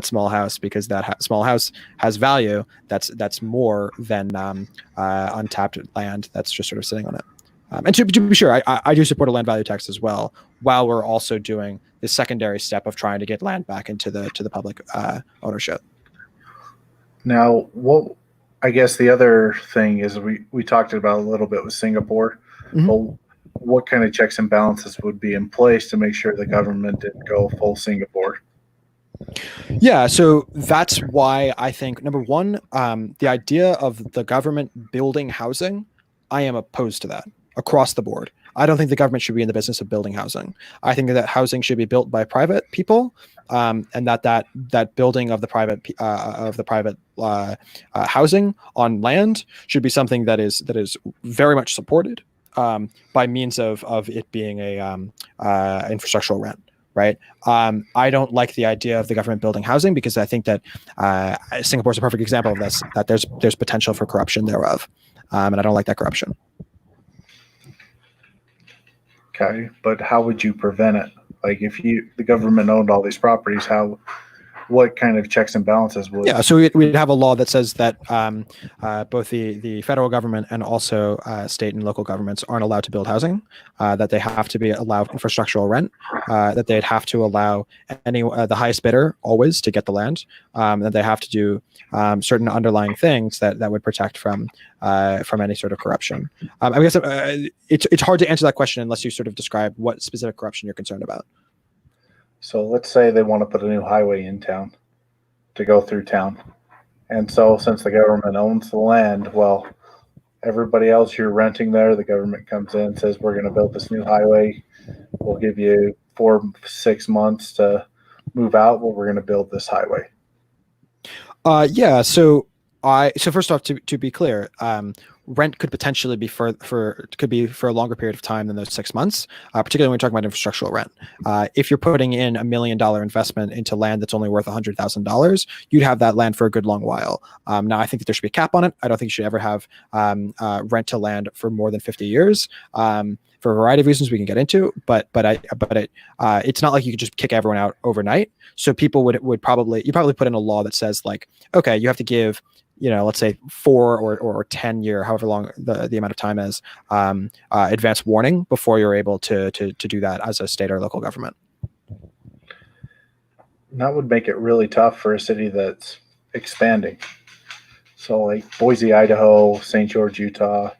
small house, because that small house has value that's more than untapped land that's just sort of sitting on it. And to be sure, I do support a land value tax as well, while we're also doing the secondary step of trying to get land back into the public ownership. Now, I guess the other thing is we talked about a little bit with Singapore. Mm-hmm. But what kind of checks and balances would be in place to make sure the government didn't go full Singapore? Yeah, so that's why I think, number one, the idea of the government building housing, I am opposed to that across the board. I don't think the government should be in the business of building housing. I think that housing should be built by private people, and that building of the private housing on land should be something that is very much supported by means of it being a infrastructural rent. Right. I don't like the idea of the government building housing, because I think that Singapore is a perfect example of this, that there's potential for corruption thereof. And I don't like that corruption. Okay, but how would you prevent it? Like if the government owned all these properties, what kind of checks and balances would? Yeah, so we'd have a law that says that both the federal government and also state and local governments aren't allowed to build housing, that they have to allow infrastructural rent, that they'd have to allow the highest bidder always to get the land, that they have to do certain underlying things that would protect from any sort of corruption. I guess it's hard to answer that question unless you sort of describe what specific corruption you're concerned about. So let's say they want to put a new highway in town to go through town. And so since the government owns the land, well, everybody else you're renting there, the government comes in and says, we're going to build this new highway. We'll give you 4-6 months to move out, but we're going to build this highway. Yeah. So first off, to be clear, rent could potentially be for a longer period of time than those 6 months, particularly when we're talking about infrastructural rent. If you're putting in $1 million investment into land that's only worth $100,000, you'd have that land for a good long while. Now, I think that there should be a cap on it. I don't think you should ever have rent to land for more than 50 years. For a variety of reasons we can get into, but it's not like you could just kick everyone out overnight. So people would probably put in a law that says like, okay, you have to give, let's say 4 or 10 year, however long the amount of time is, advance warning before you're able to do that as a state or local government. That would make it really tough for a city that's expanding. So like Boise, Idaho, St. George, Utah,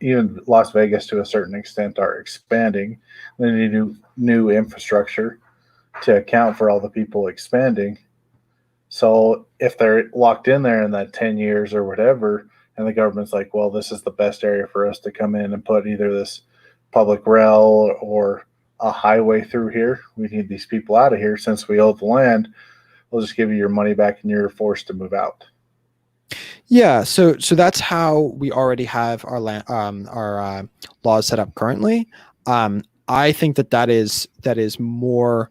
even Las Vegas to a certain extent are expanding. They need new infrastructure to account for all the people expanding. So if they're locked in there in that 10 years or whatever, and the government's like, well, this is the best area for us to come in and put either this public rail or a highway through here. We need these people out of here since we owe the land. We'll just give you your money back and you're forced to move out. Yeah, so that's how we already have our laws set up currently. I think that is more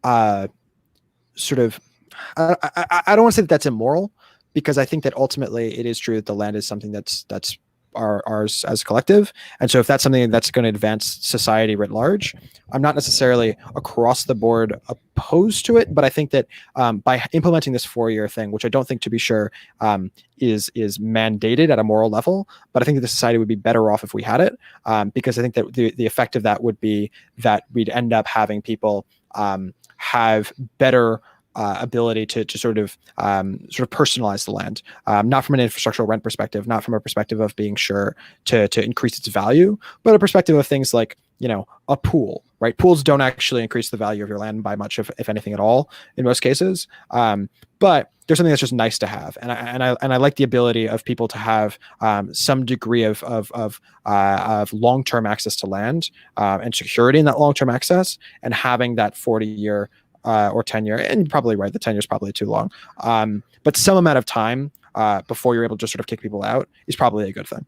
sort of I don't want to say that that's immoral, because I think that ultimately it is true that the land is something that's ours as a collective. And so if that's something that's going to advance society writ large, I'm not necessarily across the board opposed to it, but I think that by implementing this 4-year thing, which I don't think, to be sure, is mandated at a moral level, but I think that the society would be better off if we had it, because I think that the effect of that would be that we'd end up having people have better ability to sort of personalize the land, not from an infrastructural rent perspective, not from a perspective of being sure to increase its value, but a perspective of things like, a pool, right? Pools don't actually increase the value of your land by much, if anything at all, in most cases. But there's something that's just nice to have, and I like the ability of people to have some degree of long-term access to land, and security in that long-term access, and having that 40-year or 10-year, and you're probably right, the 10 years probably too long, but some amount of time before you're able to sort of kick people out is probably a good thing.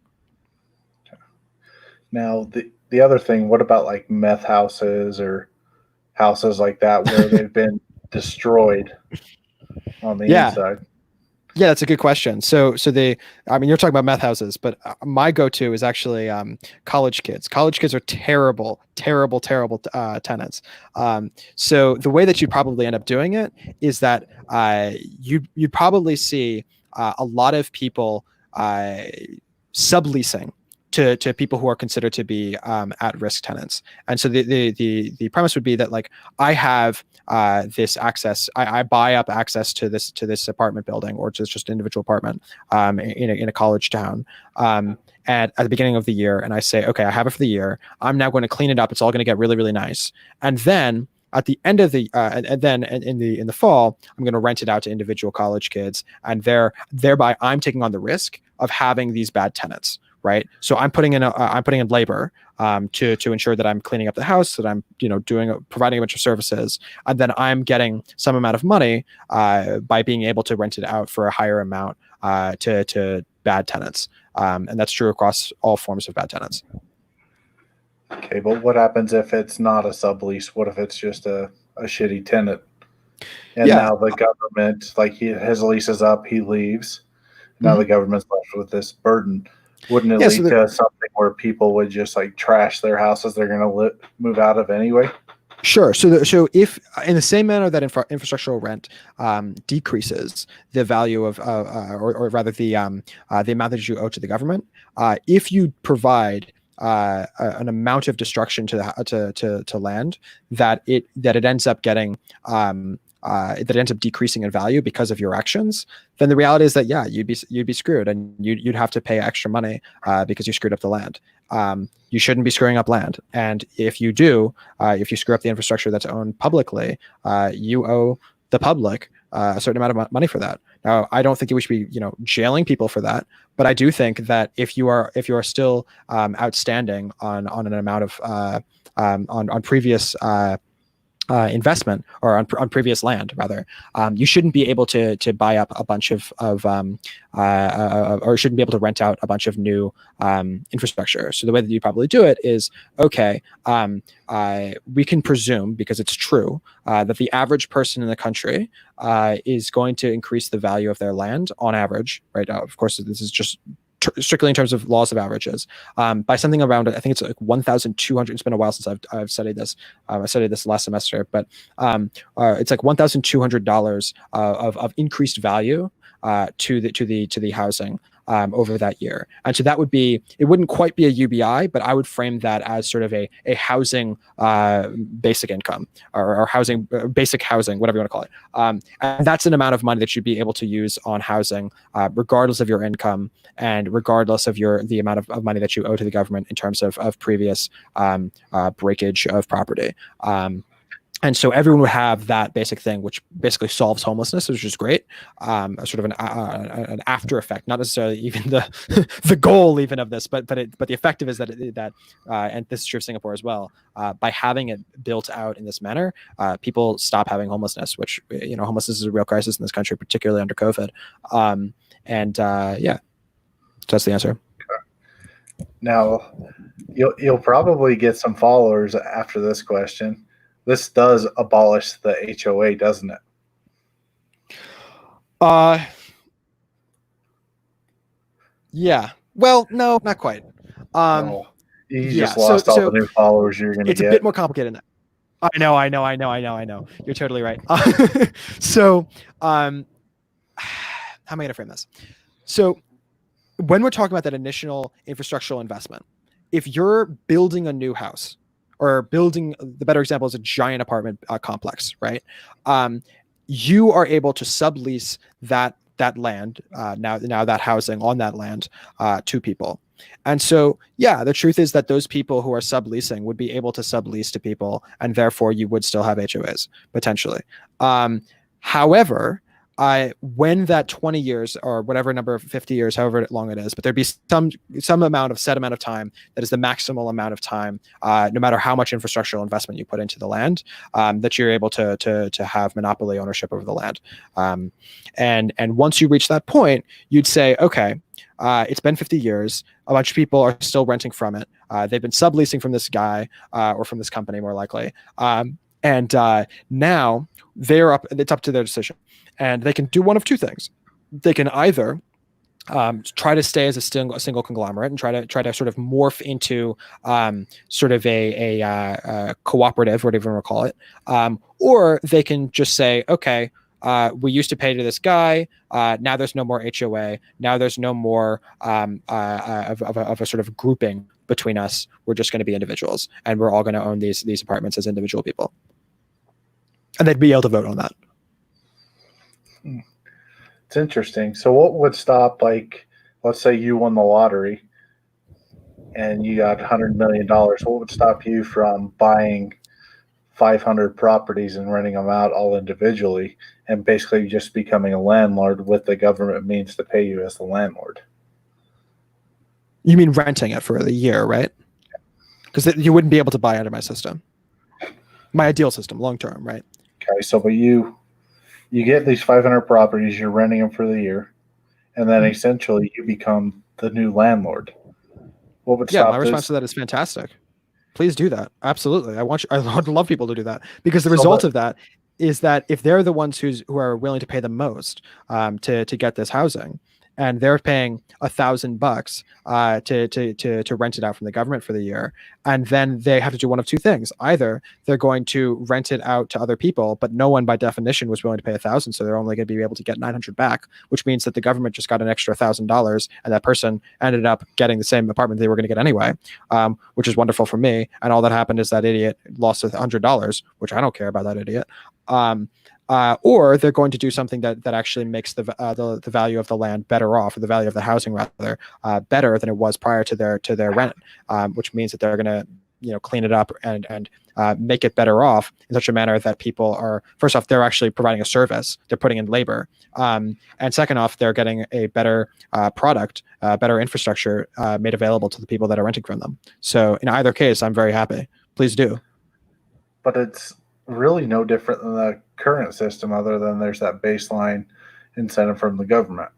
Now, the other thing, what about like meth houses or houses like that where they've been destroyed on the inside? Yeah, that's a good question. So you're talking about meth houses, but my go-to is actually college kids. College kids are terrible tenants. So the way that you'd probably end up doing it is that you'd probably see a lot of people subleasing to people who are considered to be at-risk tenants. And so the premise would be that, like, I have this access, I buy up access to this apartment building, or just an individual apartment in a college town, at the beginning of the year, and I say, okay, I have it for the year. I'm now going to clean it up. It's all going to get really, really nice. And then at the end of the and then in the fall, I'm going to rent it out to individual college kids, and thereby I'm taking on the risk of having these bad tenants. Right, so I'm putting in labor to ensure that I'm cleaning up the house, that I'm providing a bunch of services, and then I'm getting some amount of money by being able to rent it out for a higher amount to bad tenants, and that's true across all forms of bad tenants. Okay, but what happens if it's not a sublease? What if it's just a shitty tenant? And now the government, like, his lease is up, he leaves. Now the government's left with this burden. Wouldn't it lead to something where people would just like trash their houses they're going to move out of anyway? Sure. So if in the same manner that infrastructural rent decreases the value of, or rather the amount that you owe to the government, if you provide an amount of destruction to land that it ends up getting that ends up decreasing in value because of your actions, then the reality is that you'd be screwed, and you'd have to pay extra money because you screwed up the land. You shouldn't be screwing up land, and if you do, if you screw up the infrastructure that's owned publicly, you owe the public a certain amount of money for that. Now, I don't think we should be jailing people for that, but I do think that if you are still outstanding on an amount of on previous investment, or on previous land rather, you shouldn't be able to buy up a bunch of or shouldn't be able to rent out a bunch of new infrastructure. So the way that you probably do it is, okay, we can presume, because it's true, that the average person in the country is going to increase the value of their land on average, right? Of course, this is just strictly in terms of laws of averages, by something around, I think it's like 1,200. It's been a while since I've studied this. I studied this last semester, but it's like $1,200 of increased value to the housing over that year. And so that would be, it wouldn't quite be a UBI, but I would frame that as sort of a housing basic income, or housing basic housing, whatever you want to call it. And that's an amount of money that you'd be able to use on housing, regardless of your income, and regardless of the amount of money that you owe to the government in terms of previous breakage of property. And so everyone would have that basic thing, which basically solves homelessness, which is great. A sort of an after effect, not necessarily even the the goal even of this, but the effective is that and this is true of Singapore as well. By having it built out in this manner, people stop having homelessness, which homelessness is a real crisis in this country, particularly under COVID. Yeah, so that's the answer. Now, you'll probably get some followers after this question. This does abolish the HOA, doesn't it? Yeah. Well, no, not quite. You Yeah. just lost all the new followers you're going to get. It's a bit more complicated than that. I know. You're totally right. So, how am I going to frame this? So, when we're talking about that initial infrastructural investment, if you're building a new house, or building, the better example is a giant apartment complex, right? You are able to sublease that land, now that housing on that land, to people. And so, yeah, the truth is that those people who are subleasing would be able to sublease to people, and therefore you would still have HOAs potentially. However, when that 20 years or whatever number of 50 years, however long it is, but there'd be some set amount of time that is the maximal amount of time, no matter how much infrastructural investment you put into the land, that you're able to have monopoly ownership over the land. And once you reach that point, you'd say, okay, it's been 50 years. A bunch of people are still renting from it. They've been subleasing from this guy, or from this company, more likely. And now it's up to their decision. And they can do one of two things. They can either try to stay as a single conglomerate and try to sort of morph into sort of a cooperative, whatever you want to call it, or they can just say, okay, we used to pay to this guy. Now there's no more HOA. Now there's no more of a sort of grouping between us. We're just going to be individuals, and we're all going to own these apartments as individual people, and they'd be able to vote on that. It's interesting. So what would stop, like, let's say you won the lottery and you got $100 million. What would stop you from buying 500 properties and renting them out all individually and basically just becoming a landlord with the government means to pay you as the landlord? You mean renting it for the year, right? Because you wouldn't be able to buy under my system. My ideal system, long term, right? Okay, so but you get these 500 properties, you're renting them for the year, and then essentially you become the new landlord. What would stop my response to that is fantastic. Please do that. Absolutely. I would love people to do that, because the result of that is that if they're the ones who are willing to pay the most to get this housing, and they're paying $1,000 to rent it out from the government for the year, and then they have to do one of two things. Either they're going to rent it out to other people, but no one by definition was willing to pay $1,000, so they're only going to be able to get $900 back, which means that the government just got an extra $1,000, and that person ended up getting the same apartment they were going to get anyway, which is wonderful for me. And all that happened is that idiot lost $100, which I don't care about that idiot. Or they're going to do something that actually makes the value of the land better off, or the value of the housing rather, better than it was prior to their rent, which means that they're going to clean it up and make it better off in such a manner that people are, first off, they're actually providing a service, they're putting in labor, and second off, they're getting a better product, better infrastructure made available to the people that are renting from them. So in either case, I'm very happy. Please do. But it's really no different than the current system, other than there's that baseline incentive from the government.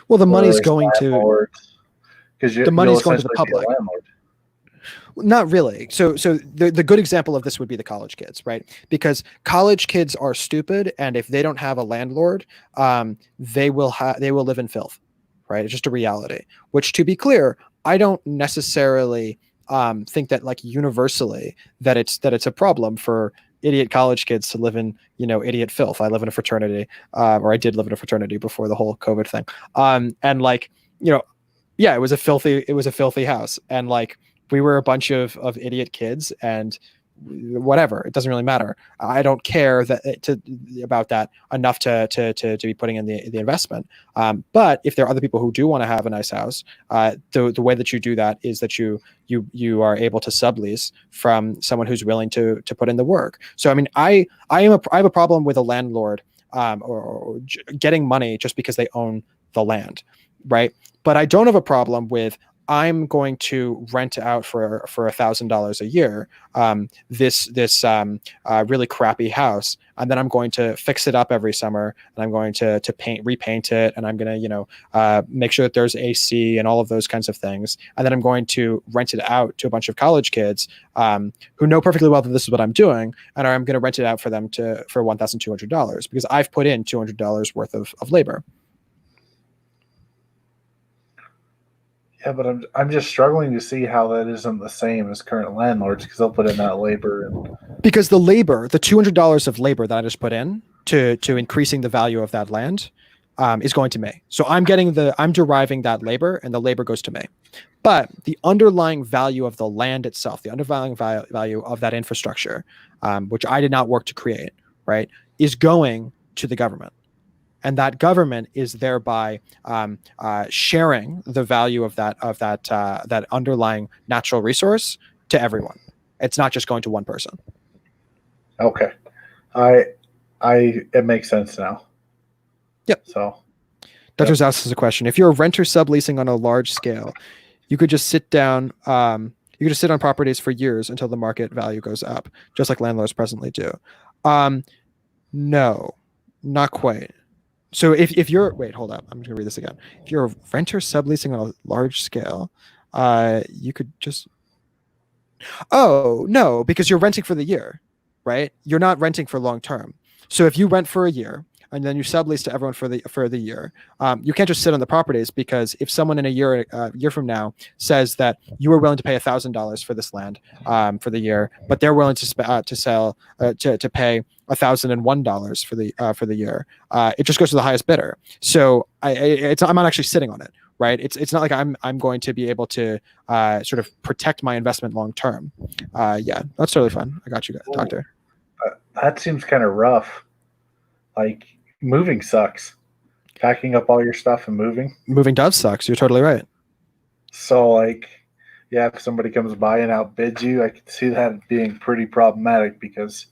Well, the money's going to the money's going to the public. Not really. So the good example of this would be the college kids, right? Because college kids are stupid, and if they don't have a landlord, they will live in filth, right? It's just a reality. Which, to be clear, I don't necessarily think that, like, universally that it's a problem for idiot college kids to live in idiot filth. I live in a fraternity, or I did live in a fraternity before the whole COVID thing, and like yeah, it was a filthy house, and like we were a bunch of idiot kids, and whatever. It doesn't really matter. I don't care about that enough to be putting in the investment. But if there are other people who do want to have a nice house, the way that you do that is that you are able to sublease from someone who's willing to put in the work. So I mean, I have a problem with a landlord or getting money just because they own the land, right? But I don't have a problem with I'm going to rent out for $1,000 a year this really crappy house, and then I'm going to fix it up every summer, and I'm going to repaint it, and I'm going to make sure that there's AC and all of those kinds of things, and then I'm going to rent it out to a bunch of college kids who know perfectly well that this is what I'm doing, and I'm going to rent it out for them for $1,200 because I've put in $200 worth of labor. Yeah, but I'm just struggling to see how that isn't the same as current landlords because they'll put in that labor. Because the $200 of labor that I just put in to increasing the value of that land is going to me. So I'm deriving that labor, and the labor goes to me. But the underlying value of the land itself, the underlying value of that infrastructure, which I did not work to create, right, is going to the government. And that government is thereby sharing the value of that underlying natural resource to everyone. It's not just going to one person. Okay, it makes sense now. Yep. So, Dr. Zaus has a question. If you're a renter subleasing on a large scale, you could just sit down. You could just sit on properties for years until the market value goes up, just like landlords presently do. No, not quite. So if you're, wait, hold up. I'm just gonna read this again. If you're a renter subleasing on a large scale, you could just, oh no, because you're renting for the year, right? You're not renting for long term. So if you rent for a year and then you sublease to everyone for the year, you can't just sit on the properties, because if someone in a year from now says that you are willing to pay $1,000 for this land for the year, but they're willing to pay $1,001 for the year, it just goes to the highest bidder. So I'm not actually sitting on it, right? It's not like I'm going to be able to sort of protect my investment long term. Yeah, that's totally fine. I got you, Doctor. That seems kind of rough. Like, moving sucks. Packing up all your stuff and moving. Moving does suck. You're totally right. So, like, yeah, if somebody comes by and outbids you, I can see that being pretty problematic because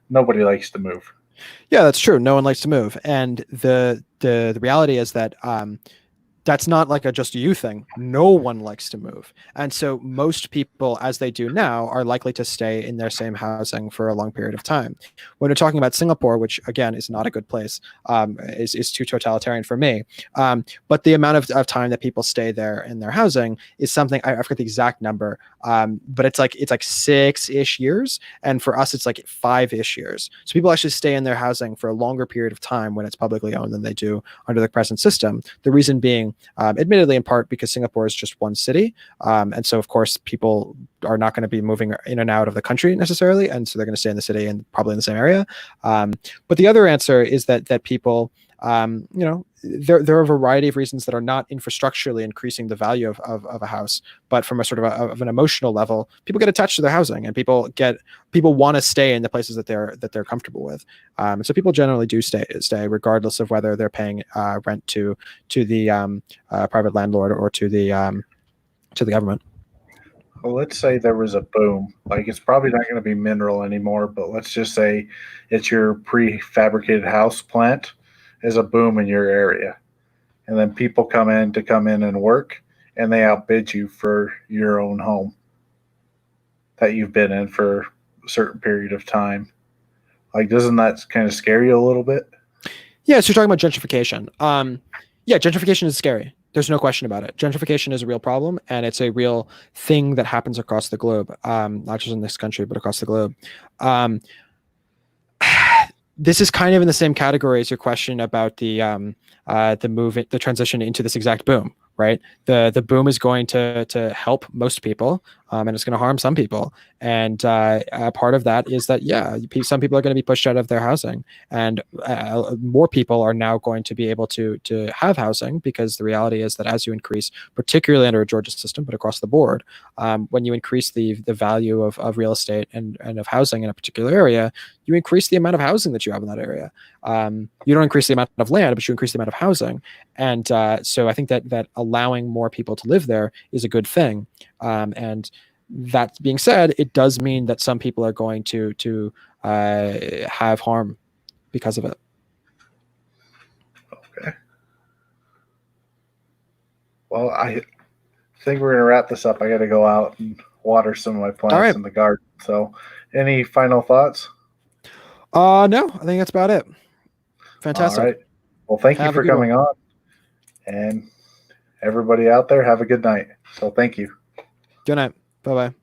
nobody likes to move. Yeah, that's true. No one likes to move. And the reality is that that's not like a just you thing. No one likes to move. And so most people, as they do now, are likely to stay in their same housing for a long period of time. When we're talking about Singapore, which again is not a good place, is too totalitarian for me. But the amount of time that people stay there in their housing is something, I forget the exact number, but it's like 6-ish years. And for us, it's like 5-ish years. So people actually stay in their housing for a longer period of time when it's publicly owned than they do under the present system. The reason being, admittedly in part because Singapore is just one city. And so of course people are not going to be moving in and out of the country necessarily. And so they're going to stay in the city and probably in the same area. But the other answer is that people, there are a variety of reasons that are not infrastructurally increasing the value of a house, but from a sort of an emotional level, people get attached to their housing, and people want to stay in the places that they're comfortable with. And so people generally do stay regardless of whether they're paying rent to the private landlord or to the government. Well, let's say there was a boom. Like, it's probably not going to be mineral anymore, but let's just say it's your prefabricated house plant is a boom in your area. And then people come in and work, and they outbid you for your own home that you've been in for a certain period of time. Like, doesn't that kind of scare you a little bit? Yeah, so you're talking about gentrification. Yeah, gentrification is scary. There's no question about it. Gentrification is a real problem, and it's a real thing that happens across the globe, not just in this country, but across the globe. This is kind of in the same category as your question about the transition into this exact boom, right? The boom is going to help most people, and it's going to harm some people. And part of that is that, some people are going to be pushed out of their housing, and more people are now going to be able to have housing, because the reality is that as you increase, particularly under a Georgia system, but across the board, when you increase the value of real estate and of housing in a particular area, you increase the amount of housing that you have in that area. You don't increase the amount of land, but you increase the amount of housing. And so I think that allowing more people to live there is a good thing. And that being said, it does mean that some people are going to have harm because of it. Okay. Well, I think we're going to wrap this up. I got to go out and water some of my plants in the garden. So, any final thoughts? No, I think that's about it. Fantastic. All right. Well, thank you for coming on. And everybody out there, have a good night. So, thank you. Good night. Bye-bye.